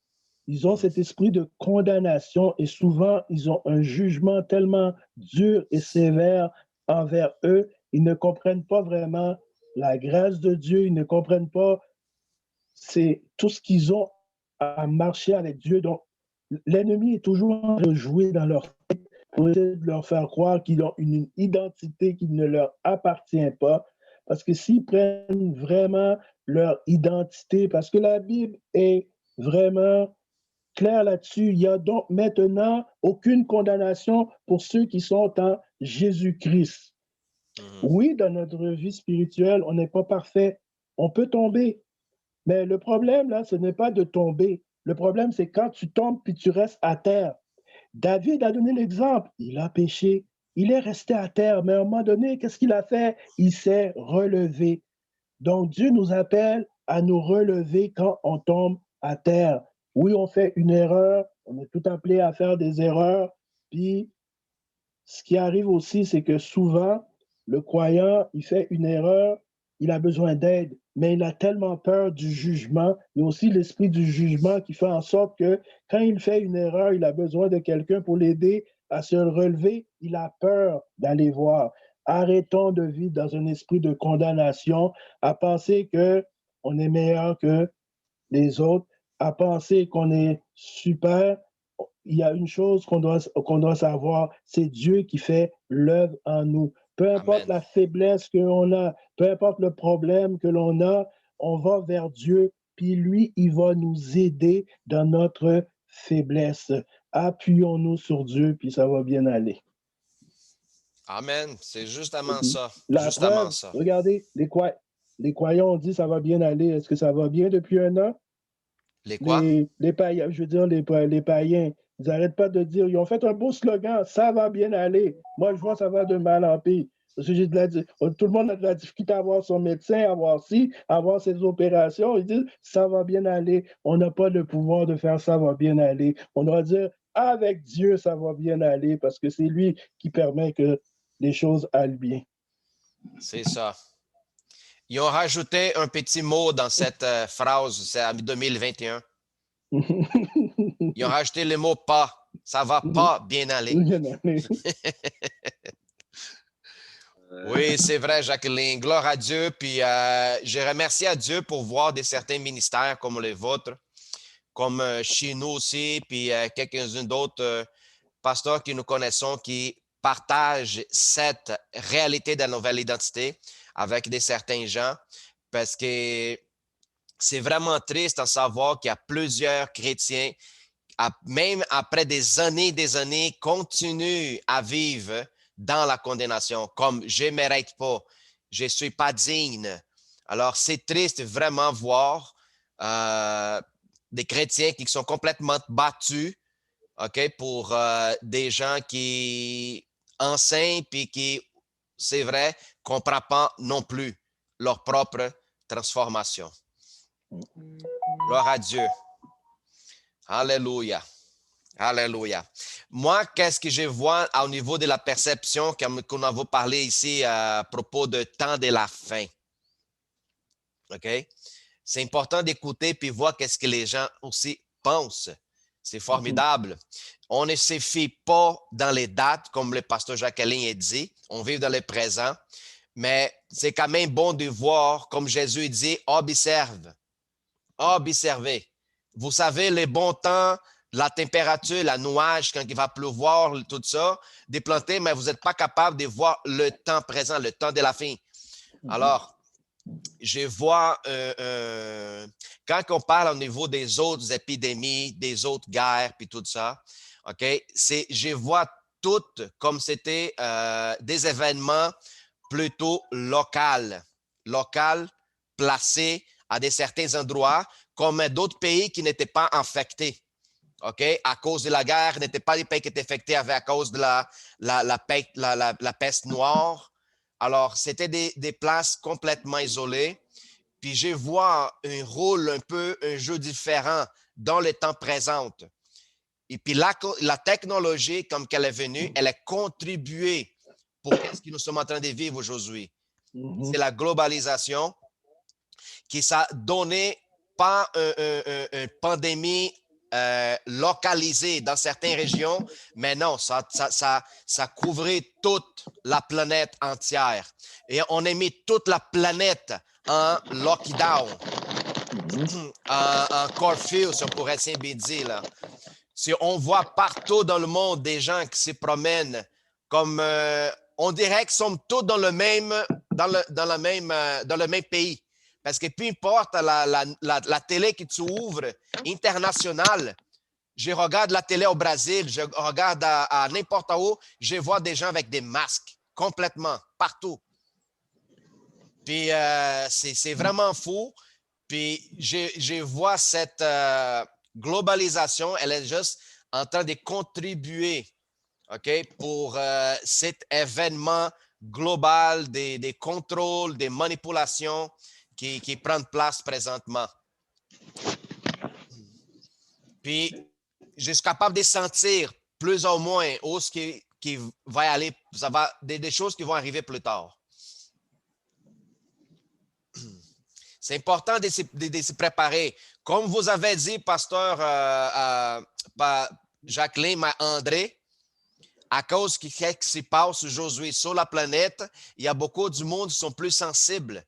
Ils ont cet esprit de condamnation et souvent, ils ont un jugement tellement dur et sévère envers eux. Ils ne comprennent pas vraiment la grâce de Dieu. Ils ne comprennent pas tout ce qu'ils ont à marcher avec Dieu. Donc, l'ennemi est toujours en train de jouer dans leur tête pour essayer de leur faire croire qu'ils ont une identité qui ne leur appartient pas. Parce que s'ils prennent vraiment leur identité, parce que la Bible est vraiment claire là-dessus, il n'y a donc maintenant aucune condamnation pour ceux qui sont en Jésus-Christ. Oui, dans notre vie spirituelle, on n'est pas parfait. On peut tomber. Mais le problème, là, ce n'est pas de tomber. Le problème, c'est quand tu tombes puis tu restes à terre. David a donné l'exemple. Il a péché. Il est resté à terre. Mais à un moment donné, qu'est-ce qu'il a fait? Il s'est relevé. Donc, Dieu nous appelle à nous relever quand on tombe à terre. Oui, on fait une erreur. On est tout appelé à faire des erreurs. Puis, ce qui arrive aussi, c'est que souvent, le croyant, il fait une erreur, il a besoin d'aide, mais il a tellement peur du jugement. Il y a aussi l'esprit du jugement qui fait en sorte que quand il fait une erreur, il a besoin de quelqu'un pour l'aider à se relever. Il a peur d'aller voir. Arrêtons de vivre dans un esprit de condamnation, à penser qu'on est meilleur que les autres, à penser qu'on est super. Il y a une chose qu'on doit savoir, c'est Dieu qui fait l'œuvre en nous. Peu importe la faiblesse que l'on a, peu importe le problème que l'on a, on va vers Dieu, puis lui, il va nous aider dans notre faiblesse. Appuyons-nous sur Dieu, puis ça va bien aller. Amen. C'est justement ça. La Justement preuve, ça. regardez, les croyants ont dit ça va bien aller. Est-ce que ça va bien depuis un an? Les quoi? Les païens, je veux dire, les païens, ils n'arrêtent pas de dire, ils ont fait un beau slogan, ça va bien aller. Moi, je vois ça va de mal en pire. Parce que tout le monde a de la difficulté à voir son médecin, à voir à voir ses opérations. Ils disent, ça va bien aller. On n'a pas le pouvoir de faire ça va bien aller. On doit dire, avec Dieu, ça va bien aller, parce que c'est lui qui permet que les choses aillent bien. C'est ça. Ils ont rajouté un petit mot dans cette phrase, c'est en 2021. Ils ont rajouté le mot « pas ». Ça va pas bien aller. Oui, c'est vrai, Jacqueline. Gloire à Dieu. Puis je remercie à Dieu pour voir certains ministères comme les vôtres, comme chez nous aussi, puis quelques-uns d'autres pasteurs que nous connaissons qui partagent cette réalité de la nouvelle identité avec certains gens, parce que c'est vraiment triste de savoir qu'il y a plusieurs chrétiens, même après des années, continuent à vivre dans la condamnation, comme je ne mérite pas, je ne suis pas digne. Alors, c'est triste vraiment voir des chrétiens qui sont complètement battus, OK, pour des gens qui enseignent puis qui, c'est vrai, ne comprennent pas non plus leur propre transformation. Gloire à Dieu. Alléluia. Alléluia. Moi, qu'est-ce que je vois au niveau de la perception qu'on a parlé ici à propos du temps de la fin? OK? C'est important d'écouter puis voir qu'est-ce que les gens aussi pensent. C'est formidable. On ne se fie pas dans les dates, comme le pasteur Jacqueline a dit. On vit dans le présent. Mais c'est quand même bon de voir, comme Jésus dit, observe. Observez. Vous savez, les bons temps, la température, la nuage, quand il va pleuvoir, tout ça, des planter, mais vous n'êtes pas capable de voir le temps présent, le temps de la fin. Alors, je vois, quand on parle au niveau des autres épidémies, des autres guerres, puis tout ça, OK, je vois toutes comme c'était des événements plutôt local, placés à des certains endroits, comme d'autres pays qui n'étaient pas infectés. OK? À cause de la guerre, n'étaient pas des pays qui étaient affectés à cause de la peste noire. Alors, c'était des places complètement isolées. Puis, je vois un rôle un jeu différent dans le temps présent. Et puis, la technologie, comme qu'elle est venue, elle a contribué pour ce que nous sommes en train de vivre aujourd'hui. C'est la globalisation qui s'est donné pas une pandémie localisée dans certaines régions, mais non, ça couvrait toute la planète entière. Et on a mis toute la planète en lockdown, en curfew, si on pourrait ainsi dire. Là. Si on voit partout dans le monde des gens qui se promènent comme on dirait qu'ils sont tous dans le même pays. Parce que peu importe la télé que tu ouvres, internationale, je regarde la télé au Brésil, je regarde à n'importe où, je vois des gens avec des masques, complètement, partout. Puis c'est vraiment fou. Puis je vois cette globalisation, elle est juste en train de contribuer, OK, pour cet événement global des contrôles, des manipulations qui prennent place présentement. Puis, je suis capable de sentir plus ou moins où ce qui va aller, ça va, des choses qui vont arriver plus tard. C'est important de se préparer. Comme vous avez dit, pasteur Jacqueline, André, à cause de ce qui se passe aujourd'hui sur la planète, il y a beaucoup du monde qui sont plus sensibles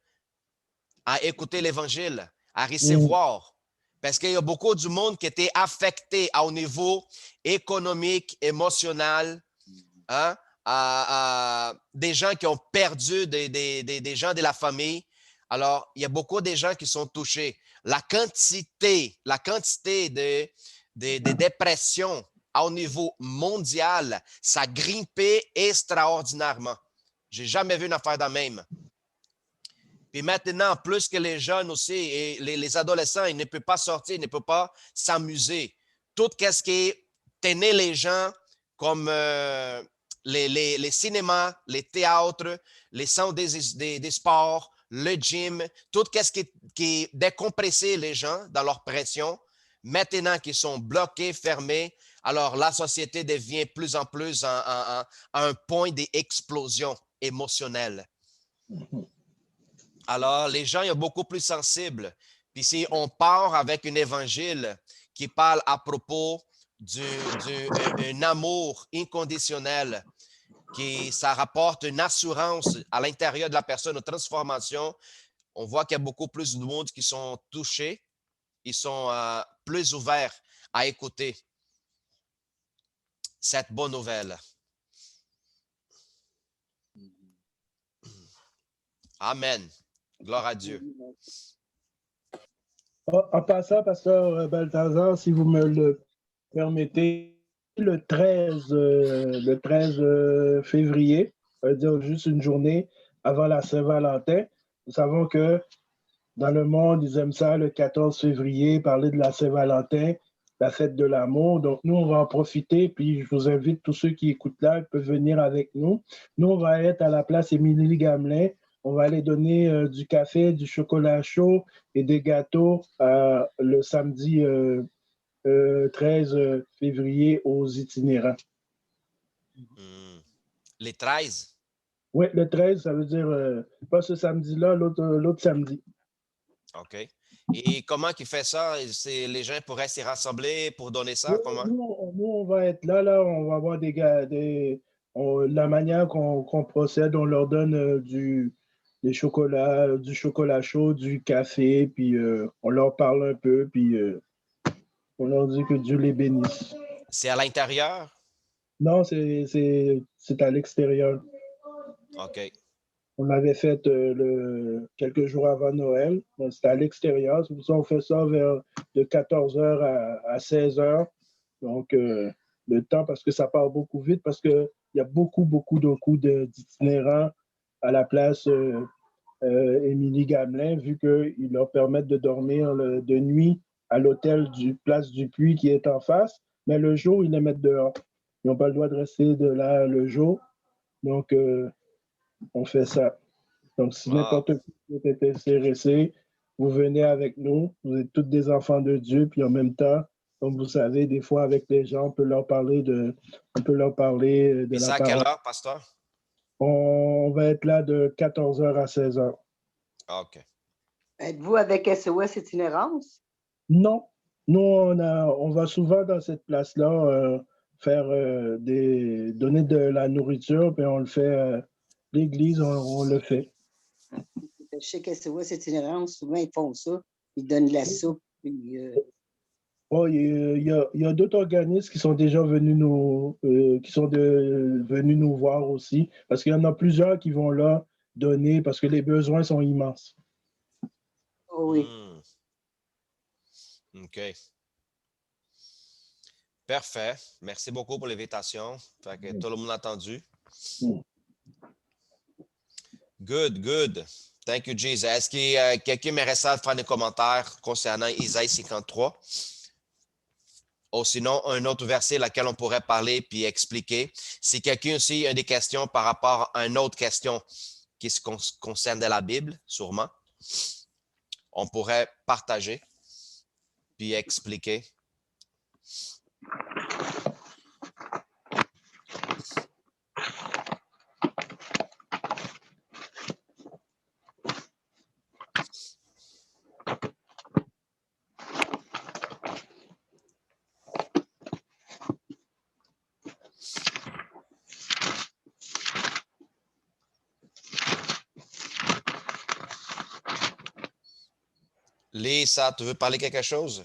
à écouter l'Évangile, à recevoir. Parce qu'il y a beaucoup du monde qui était affecté au niveau économique, émotionnel, hein, des gens qui ont perdu des gens de la famille. Alors, il y a beaucoup de gens qui sont touchés. La quantité de dépression au niveau mondial, ça a grimpé extraordinairement. Je n'ai jamais vu une affaire de même. Puis maintenant, plus que les jeunes aussi, et les adolescents, ils ne peuvent pas sortir, ils ne peuvent pas s'amuser. Tout ce qui tenait les gens comme les cinémas, les théâtres, les centres des sports, le gym, tout ce qui décompressait les gens dans leur pression, maintenant qu'ils sont bloqués, fermés, alors la société devient plus en plus à un point d'explosion émotionnelle. Alors, les gens sont beaucoup plus sensibles. Puis si on part avec un évangile qui parle à propos d'un amour inconditionnel, ça rapporte une assurance à l'intérieur de la personne, une transformation, on voit qu'il y a beaucoup plus de monde qui sont touchés, ils sont plus ouverts à écouter cette bonne nouvelle. Amen. Gloire à Dieu. En passant, pasteur Balthazar, si vous me le permettez, le 13 février, ça veut dire juste une journée avant la Saint-Valentin. Nous savons que dans le monde, ils aiment ça le 14 février, parler de la Saint-Valentin, la fête de l'amour. Donc, nous, on va en profiter. Puis, je vous invite, tous ceux qui écoutent là, ils peuvent venir avec nous. Nous, on va être à la place Émilie Gamelin. On va aller donner du café, du chocolat chaud et des gâteaux le samedi 13 février aux itinérants. Les 13? Oui, le 13, ça veut dire pas ce samedi-là, l'autre samedi. OK. Et comment il fait ça? Les gens pourraient s'y rassembler pour donner ça? Comment? Nous, on va être là, on va avoir la manière qu'on procède, on leur donne du chocolat chaud, du café, puis on leur parle un peu, puis on leur dit que Dieu les bénisse. C'est à l'intérieur? Non, c'est à l'extérieur. OK. On l'avait fait quelques jours avant Noël. C'était à l'extérieur. C'est pour ça qu'on fait ça de 14h à 16h. Donc, le temps, parce que ça part beaucoup vite, parce qu'il y a beaucoup d'itinérants à la place Émilie Gamelin, vu qu'ils leur permettent de dormir de nuit à l'hôtel du Place du Puy qui est en face, mais le jour, ils les mettent dehors. Ils n'ont pas le droit de rester de là le jour. Donc, on fait ça. Donc, si n'importe qui est intéressé, vous venez avec nous. Vous êtes tous des enfants de Dieu, puis en même temps, comme vous savez, des fois, avec les gens, on peut leur parler de Et la ça à parole. quelle heure, pasteur? On va être là de 14h à 16h. OK. Êtes-vous avec SOS Itinérance? Non. Nous, on va souvent dans cette place-là donner de la nourriture, puis on le fait, l'église, on le fait. Je sais que SOS Itinérance, souvent, ils font ça. Ils donnent de la soupe. Puis, Oh, il y a d'autres organismes qui sont déjà venus venus nous voir aussi, parce qu'il y en a plusieurs qui vont là donner, parce que les besoins sont immenses. Oh oui. OK. Parfait. Merci beaucoup pour l'invitation. Fait que tout le monde a entendu. Good. Thank you, Jesus. Est-ce que quelqu'un m'aimerait ça faire des commentaires concernant Isaïe 53? Ou sinon, un autre verset lequel on pourrait parler puis expliquer. Si quelqu'un aussi a des questions par rapport à une autre question qui se concerne de la Bible, sûrement, on pourrait partager puis expliquer. Lisa, tu veux parler quelque chose?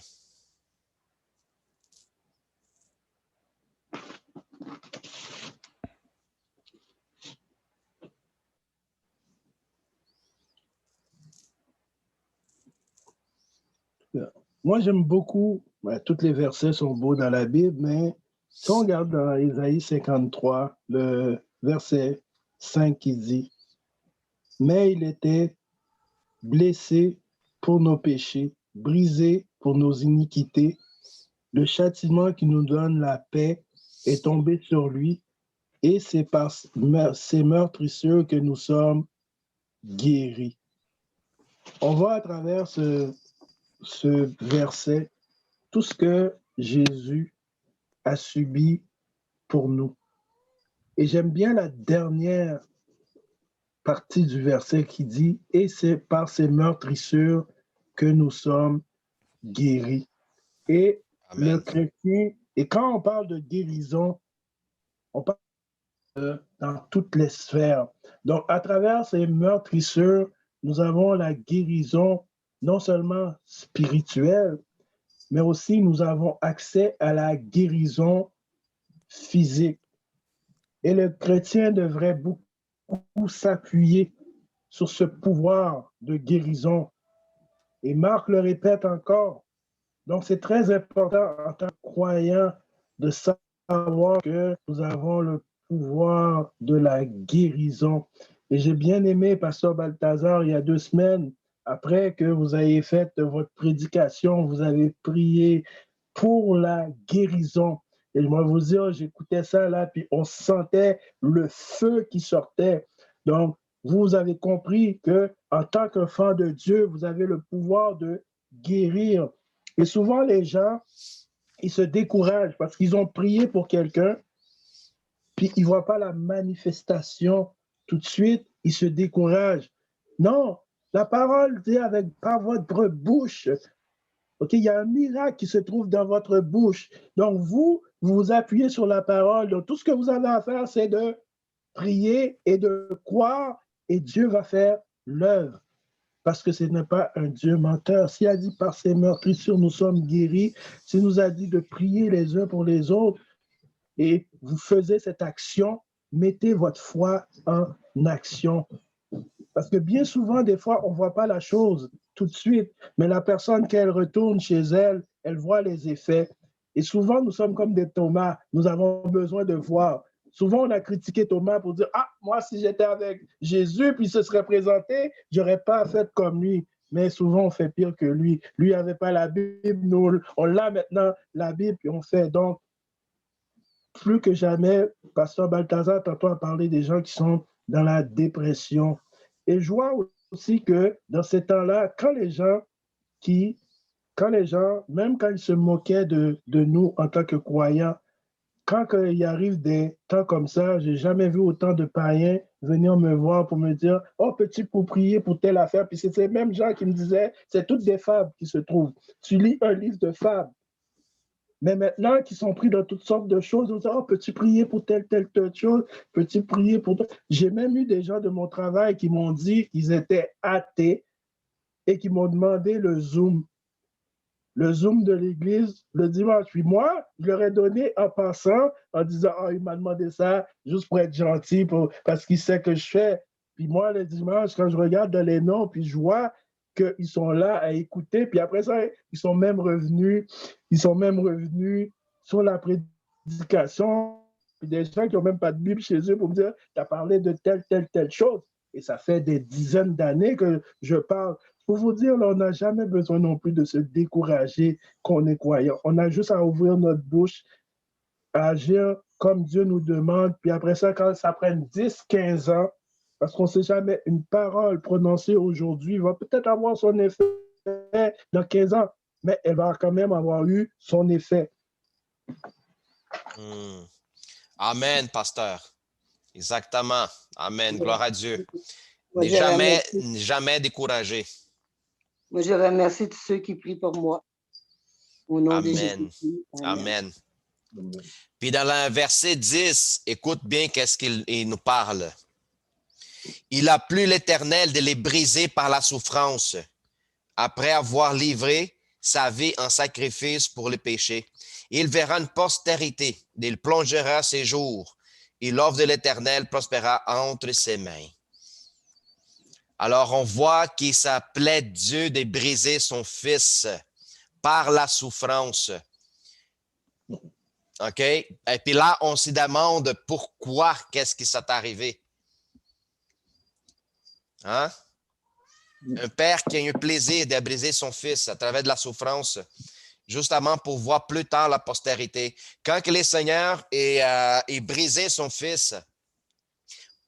Moi, j'aime beaucoup, tous les versets sont beaux dans la Bible, mais si on regarde dans Isaïe 53, le verset 5 qui dit « Mais il était blessé pour nos péchés, brisé pour nos iniquités. Le châtiment qui nous donne la paix est tombé sur lui, et c'est par ses meurtrissures que nous sommes guéris. » On voit à travers ce verset tout ce que Jésus a subi pour nous. Et j'aime bien la dernière partie du verset qui dit « Et c'est par ses meurtrissures que nous sommes guéris. » Et Amen. le chrétien, et quand on parle de guérison, on parle dans toutes les sphères. Donc, à travers ces meurtrissures, nous avons la guérison non seulement spirituelle, mais aussi nous avons accès à la guérison physique. Et le chrétien devrait beaucoup s'appuyer sur ce pouvoir de guérison. Et Marc le répète encore. Donc, c'est très important en tant que croyant de savoir que nous avons le pouvoir de la guérison. Et j'ai bien aimé, Pasteur Balthazar, il y a 2 semaines, après que vous ayez fait votre prédication, vous avez prié pour la guérison. Et je vais vous dire, j'écoutais ça là, puis on sentait le feu qui sortait. Donc, vous avez compris qu'en tant qu'enfant de Dieu, vous avez le pouvoir de guérir. Et souvent, les gens, ils se découragent parce qu'ils ont prié pour quelqu'un, puis ils ne voient pas la manifestation tout de suite, ils se découragent. Non, la parole dit par votre bouche. OK, il y a un miracle qui se trouve dans votre bouche. Donc, vous vous appuyez sur la parole. Donc, tout ce que vous avez à faire, c'est de prier et de croire, et Dieu va faire l'œuvre. Parce que ce n'est pas un Dieu menteur. S'il a dit par ses meurtrissures, nous sommes guéris, s'il nous a dit de prier les uns pour les autres, et vous faisiez cette action, mettez votre foi en action. Parce que bien souvent, des fois, on ne voit pas la chose tout de suite, mais la personne, quand elle retourne chez elle, elle voit les effets. Et souvent, nous sommes comme des Thomas. Nous avons besoin de voir. Souvent, on a critiqué Thomas pour dire, ah, moi, si j'étais avec Jésus, puis se serait présenté, je n'aurais pas fait comme lui. Mais souvent, on fait pire que lui. Lui n'avait pas la Bible, nous, on l'a maintenant, la Bible, puis on fait. Donc, plus que jamais, Pasteur Balthazar, tantôt a parlé des gens qui sont dans la dépression. Et je vois aussi que dans ces temps-là, quand les gens, même quand ils se moquaient de nous en tant que croyants, quand il arrive des temps comme ça, je n'ai jamais vu autant de païens venir me voir pour me dire « Oh, peux-tu pour prier pour telle affaire? » Puis c'est ces mêmes gens qui me disaient « C'est toutes des fables qui se trouvent. Tu lis un livre de fables. » Mais maintenant, qui sont pris dans toutes sortes de choses, on dit « Oh, peux-tu prier pour telle chose? Peux-tu prier pour telle... » J'ai même eu des gens de mon travail qui m'ont dit qu'ils étaient athées et qui m'ont demandé le Zoom de l'église le dimanche. Puis moi, je leur ai donné en passant, en disant « Ah, il m'a demandé ça juste pour être gentil, parce qu'il sait que je fais. » Puis moi, le dimanche, quand je regarde dans les noms, puis je vois qu'ils sont là à écouter, puis après ça, ils sont même revenus sur la prédication. Puis des gens qui n'ont même pas de Bible chez eux pour me dire « Tu as parlé de telle chose. » Et ça fait des dizaines d'années que je parle. Pour vous dire, là, on n'a jamais besoin non plus de se décourager qu'on est croyant. On a juste à ouvrir notre bouche, à agir comme Dieu nous demande. Puis après ça, quand ça prend 10, 15 ans, parce qu'on ne sait jamais, une parole prononcée aujourd'hui va peut-être avoir son effet dans 15 ans, mais elle va quand même avoir eu son effet. Amen, pasteur. Exactement. Amen. Gloire à Dieu. Moi, N'est je jamais découragé. Moi, je remercie tous ceux qui prient pour moi. Au nom de Amen. Jésus. Amen. Puis dans le verset 10, écoute bien qu'est-ce qu'il nous parle. Il a plu l'Éternel de les briser par la souffrance, après avoir livré sa vie en sacrifice pour le péché. Il verra une postérité, il plongera ses jours, et l'œuvre de l'Éternel prospérera entre ses mains. Alors, on voit qu'il s'appelait Dieu de briser son fils par la souffrance. OK? Et puis là, on se demande pourquoi, qu'est-ce qui s'est arrivé. Hein? Un père qui a eu le plaisir de briser son fils à travers de la souffrance, justement pour voir plus tard la postérité. Quand le Seigneur a brisé son fils,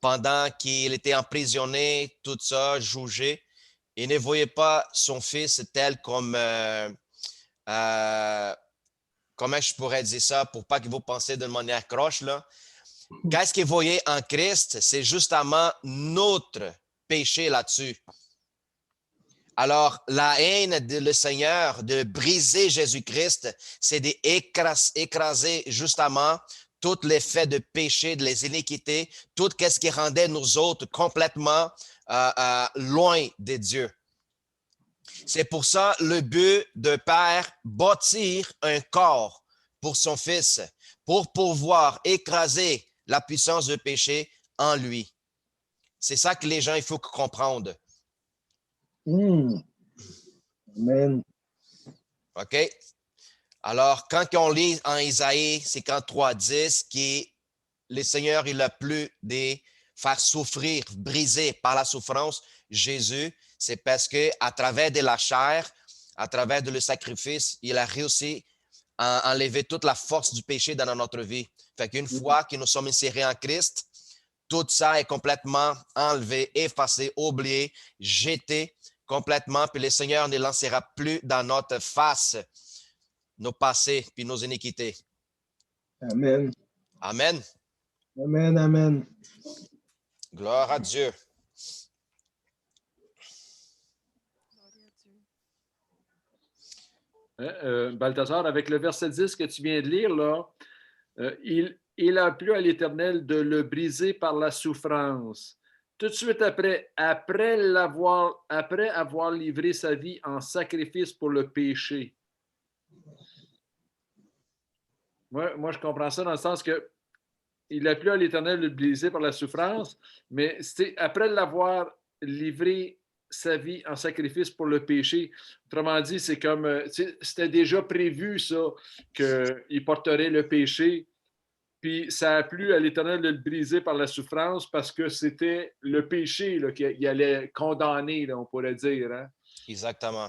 pendant qu'il était emprisonné, tout ça, jugé, il ne voyait pas son fils tel comme, comment je pourrais dire ça pour pas que vous pensiez de manière croche, là. Qu'est-ce qu'il voyait en Christ? C'est justement notre péché là-dessus. Alors, la haine de le Seigneur, de briser Jésus-Christ, c'est d'écraser justement tout l'effet de péché, de les iniquités, tout ce qui rendait nous autres complètement loin de Dieu. C'est pour ça le but de Père, bâtir un corps pour son Fils, pour pouvoir écraser la puissance du péché en lui. C'est ça que les gens, il faut comprendre. Amen. OK? Alors, quand on lit en Isaïe 53:10, qui le Seigneur, il a plu de faire souffrir, briser par la souffrance Jésus, c'est parce que à travers de la chair, à travers de le sacrifice, il a réussi à enlever toute la force du péché dans notre vie. Fait qu'une fois que nous sommes insérés en Christ, tout ça est complètement enlevé, effacé, oublié, jeté complètement, puis le Seigneur ne lancera plus dans notre face nos passés puis nos iniquités. Amen. Amen. Amen, amen. Gloire à Dieu. Balthazar, avec le verset 10 que tu viens de lire, là, il a plu à l'Éternel de le briser par la souffrance. Tout de suite après avoir livré sa vie en sacrifice pour le péché. Moi, je comprends ça dans le sens que il a plu à l'Éternel de le briser par la souffrance, mais c'est après l'avoir livrer sa vie en sacrifice pour le péché. Autrement dit, c'est comme, c'était déjà prévu ça, qu'il porterait le péché. Puis ça a plu à l'Éternel de le briser par la souffrance parce que c'était le péché là, qu'il allait condamner, là, on pourrait dire. Hein? Exactement.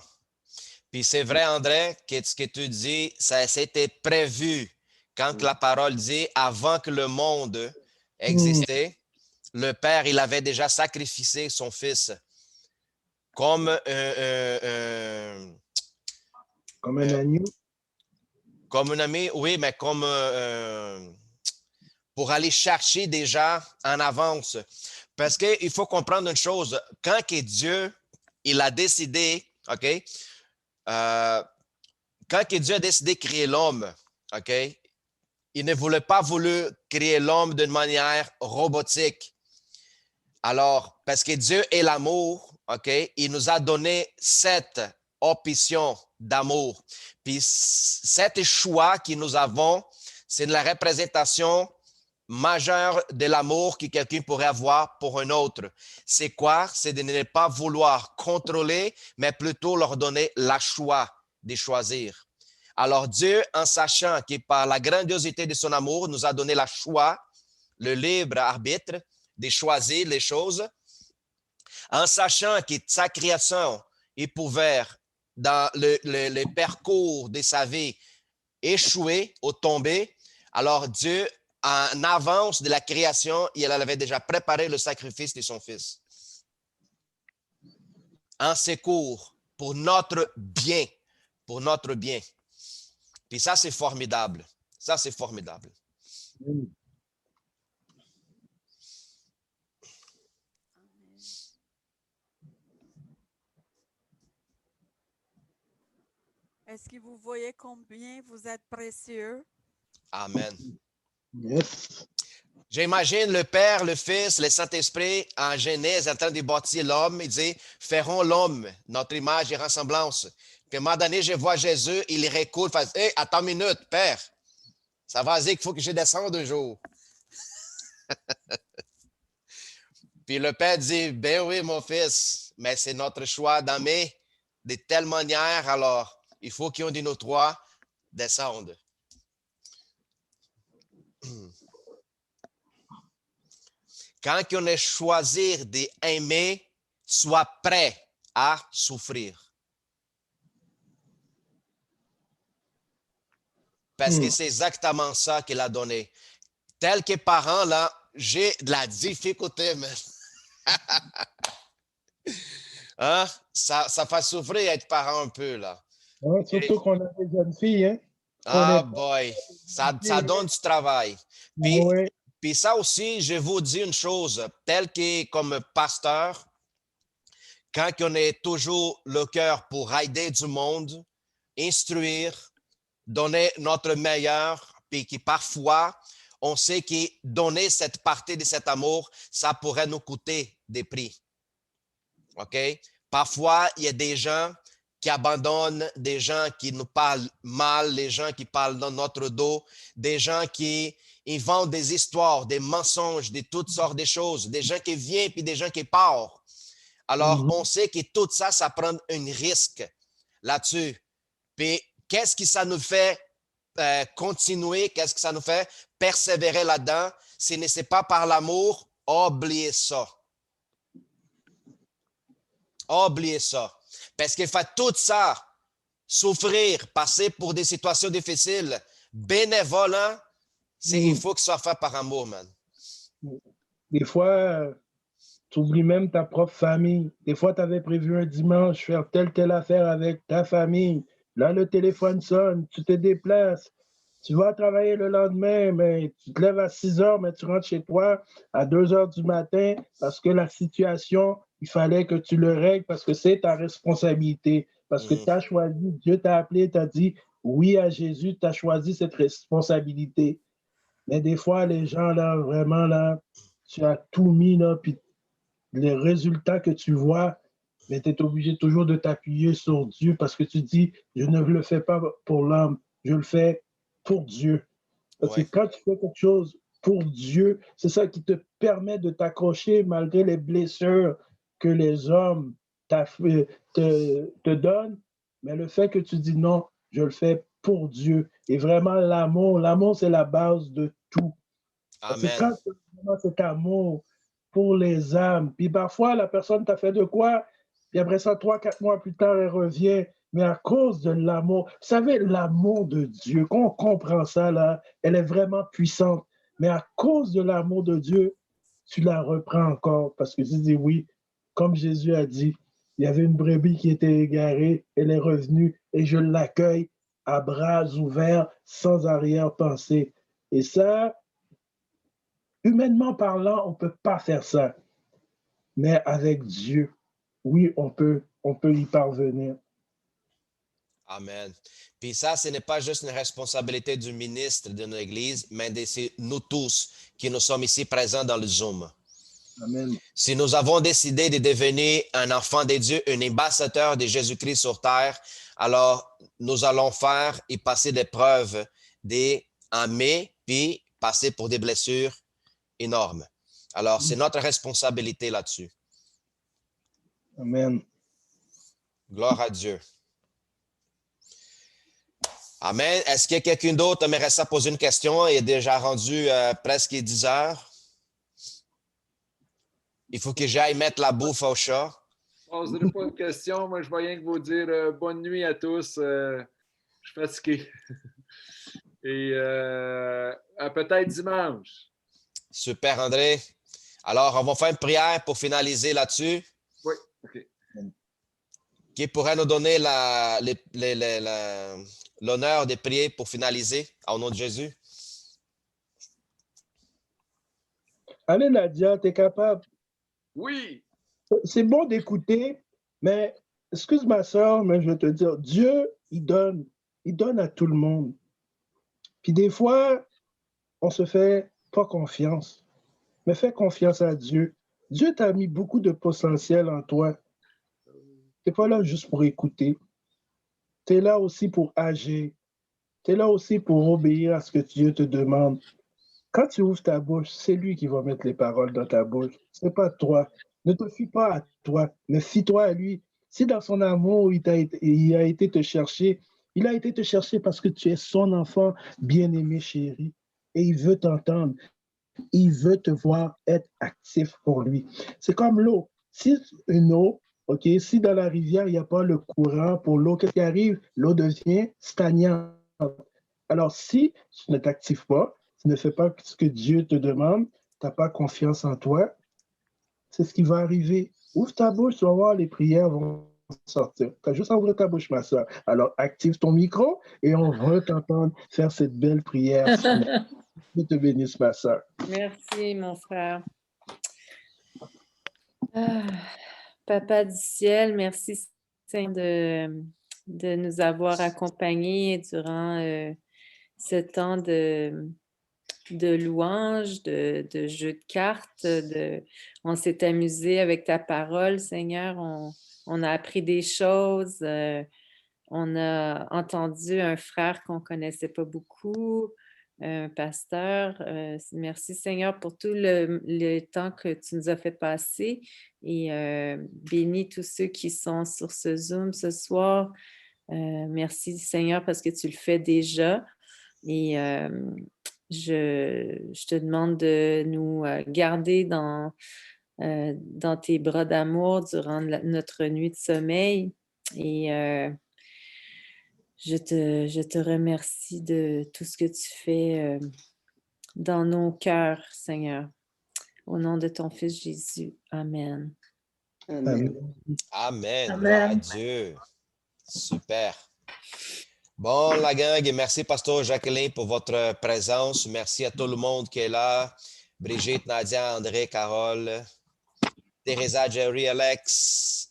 Puis c'est vrai, André, que ce que tu dis, ça c'était prévu. Quand la parole dit, avant que le monde existait, le Père, il avait déjà sacrifié son Fils comme un agneau. Comme un ami, oui, mais comme pour aller chercher déjà en avance. Parce qu'il faut comprendre une chose, quand que Dieu, il a décidé, OK, quand que Dieu a décidé de créer l'homme, OK, il ne voulait pas créer l'homme d'une manière robotique. Alors, parce que Dieu est l'amour, OK, il nous a donné 7 options d'amour. Puis, cet choix que nous avons, c'est la représentation majeure de l'amour que quelqu'un pourrait avoir pour un autre. C'est quoi? C'est de ne pas vouloir contrôler, mais plutôt leur donner le choix de choisir. Alors, Dieu, en sachant que par la grandiosité de son amour, nous a donné le choix, le libre arbitre, de choisir les choses, en sachant que sa création, il pouvait, dans le parcours de sa vie, échouer ou tomber. Alors Dieu, en avance de la création, il avait déjà préparé le sacrifice de son Fils. En secours, pour notre bien. Pour notre bien. Puis ça, c'est formidable. Ça, c'est formidable. Est-ce que vous voyez combien vous êtes précieux? Amen. Yes. J'imagine le Père, le Fils, le Saint-Esprit en Genèse en train de bâtir l'homme. Il dit, ferons l'homme, notre image et ressemblance. Puis à un moment donné, je vois Jésus, il recoule, il fait, hey, attends une minute, Père. Ça va dire qu'il faut que je descende un jour. Puis le Père dit, ben oui, mon fils, mais c'est notre choix d'aimer de telle manière, alors il faut qu'un de nous trois descende. Quand on est choisi d'aimer, sois prêt à souffrir. Parce que c'est exactement ça qu'il a donné. Tel que parent, là, j'ai de la difficulté, man. Hein? Ça fait souffrir être parent un peu, là. Ouais, surtout qu'on a des jeunes filles, hein? Ah, boy, ça donne du travail. Puis, ouais. Puis ça aussi, je vous dis une chose, tel que comme pasteur, quand on est toujours le cœur pour aider du monde, instruire, donner notre meilleur, puis que parfois, on sait que donner cette partie de cet amour, ça pourrait nous coûter des prix. OK? Parfois, il y a des gens qui abandonnent, des gens qui nous parlent mal, les gens qui parlent dans notre dos, des gens qui inventent des histoires, des mensonges, de toutes sortes de choses, des gens qui viennent puis des gens qui partent. Alors, on sait que tout ça, ça prend un risque là-dessus. Puis, qu'est-ce que ça nous fait continuer? Qu'est-ce que ça nous fait persévérer là-dedans? Si ce n'est pas par l'amour, oubliez ça. Oubliez ça. Parce qu'il fait tout ça, souffrir, passer pour des situations difficiles, bénévole, il faut que ça soit fait par amour, man. Des fois, tu oublies même ta propre famille. Des fois, tu avais prévu un dimanche faire telle affaire avec ta famille. Là, le téléphone sonne, tu te déplaces. Tu vas travailler le lendemain, mais tu te lèves à 6 heures, mais tu rentres chez toi à 2 heures du matin parce que la situation, il fallait que tu le règles parce que c'est ta responsabilité. Parce que tu as choisi, Dieu t'a appelé, t'a dit oui à Jésus, tu as choisi cette responsabilité. Mais des fois, les gens, là, vraiment, là, tu as tout mis, là, puis les résultats que tu vois, mais tu es obligé toujours de t'appuyer sur Dieu parce que tu dis, je ne le fais pas pour l'homme, je le fais pour Dieu. Parce que quand tu fais quelque chose pour Dieu, c'est ça qui te permet de t'accrocher malgré les blessures, que les hommes te donnent, mais le fait que tu dis non, je le fais pour Dieu. Et vraiment, l'amour, c'est la base de tout. Parce que Amen. quand tu as vraiment cet amour pour les âmes, puis parfois, la personne t'a fait de quoi, puis après ça, 3, 4 mois plus tard, elle revient, mais à cause de l'amour. Vous savez, l'amour de Dieu, quand on comprend ça, là, elle est vraiment puissante. Mais à cause de l'amour de Dieu, tu la reprends encore parce que tu dis oui, comme Jésus a dit, il y avait une brebis qui était égarée, elle est revenue et je l'accueille à bras ouverts, sans arrière-pensée. Et ça, humainement parlant, on ne peut pas faire ça. Mais avec Dieu, oui, on peut y parvenir. Amen. Puis ça, ce n'est pas juste une responsabilité du ministre de notre Église, mais c'est nous tous qui nous sommes ici présents dans le Zoom. Amen. Si nous avons décidé de devenir un enfant de Dieu, un ambassadeur de Jésus-Christ sur terre, alors nous allons faire et passer des preuves d'aimer, puis passer pour des blessures énormes. Alors, c'est notre responsabilité là-dessus. Amen. Gloire à Dieu. Amen. Est-ce que quelqu'un d'autre aimerait ça poser une question? Il est déjà rendu presque 10 heures. Il faut que j'aille mettre la bouffe au chat. Je ne poserai pas de questions. Moi, je vais rien que vous dire bonne nuit à tous. Je suis fatigué. Et à peut-être dimanche. Super, André. Alors, on va faire une prière pour finaliser là-dessus. Oui, OK. Qui pourrait nous donner l'honneur de prier pour finaliser au nom de Jésus? Allez, Nadia, tu es capable. Oui. C'est bon d'écouter, mais excuse ma soeur, mais je vais te dire, Dieu, il donne à tout le monde. Puis des fois, on se fait pas confiance, mais fais confiance à Dieu. Dieu t'a mis beaucoup de potentiel en toi. Tu n'es pas là juste pour écouter. Tu es là aussi pour agir. Tu es là aussi pour obéir à ce que Dieu te demande. Quand tu ouvres ta bouche, c'est lui qui va mettre les paroles dans ta bouche. Ce n'est pas toi. Ne te fie pas à toi, mais fie-toi à lui. Si dans son amour, il a été te chercher, il a été te chercher parce que tu es son enfant bien-aimé, chéri. Et il veut t'entendre. Il veut te voir être actif pour lui. C'est comme l'eau. Si une eau, OK, si dans la rivière, il n'y a pas le courant pour l'eau, qu'est-ce qui arrive? L'eau devient stagnante. Alors, si tu ne t'actives pas, tu ne fais pas ce que Dieu te demande, tu n'as pas confiance en toi, c'est ce qui va arriver. Ouvre ta bouche, tu vas voir, les prières vont sortir. Tu as juste à ouvrir ta bouche, ma soeur. Alors, active ton micro et on va t'entendre faire cette belle prière. Dieu te bénisse, ma soeur. Merci, mon frère. Papa du ciel, merci Seigneur de nous avoir accompagnés durant ce temps de louange, de jeu de cartes. On s'est amusé avec ta parole, Seigneur. On a appris des choses. On a entendu un frère qu'on ne connaissait pas beaucoup, un pasteur. Merci, Seigneur, pour tout le temps que tu nous as fait passer. Et bénis tous ceux qui sont sur ce Zoom ce soir. Merci, Seigneur, parce que tu le fais déjà. Et je te demande de nous garder dans tes bras d'amour durant notre nuit de sommeil. Et je te remercie de tout ce que tu fais dans nos cœurs, Seigneur. Au nom de ton Fils Jésus. Amen. Amen. Amen. Gloire à Dieu. Super. Bon, la gang, et merci, Pasteur Jacqueline, pour votre présence. Merci à tout le monde qui est là. Brigitte, Nadia, André, Carole, Teresa, Jerry, Alex,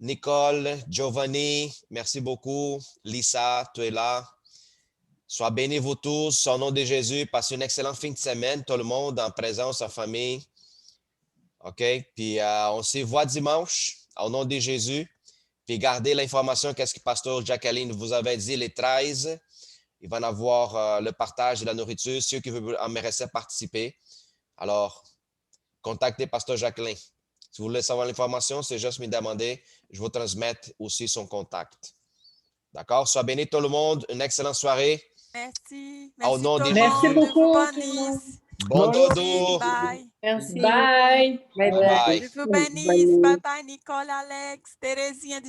Nicole, Giovanni, merci beaucoup. Lisa, tu es là. Sois bénis vous tous. Au nom de Jésus, passez une excellente fin de semaine, tout le monde, en présence, en famille. OK? Puis on se voit dimanche, au nom de Jésus. Puis gardez l'information, qu'est-ce que Pasteur Jacqueline vous avait dit, les 13. Il va en avoir le partage de la nourriture, ceux qui veulent en participer. Alors, contactez Pasteur Jacqueline. Si vous voulez savoir l'information, c'est juste me demander. Je vous transmettre aussi son contact. D'accord? Sois béni tout le monde. Une excellente soirée. Merci. Au nom de Merci Jésus. beaucoup. Bon dodo. Bye. Merci. Bye. Bye Bye. bye. Je vous bénisse. Bye bye, Nicole, Alex, Thérésien.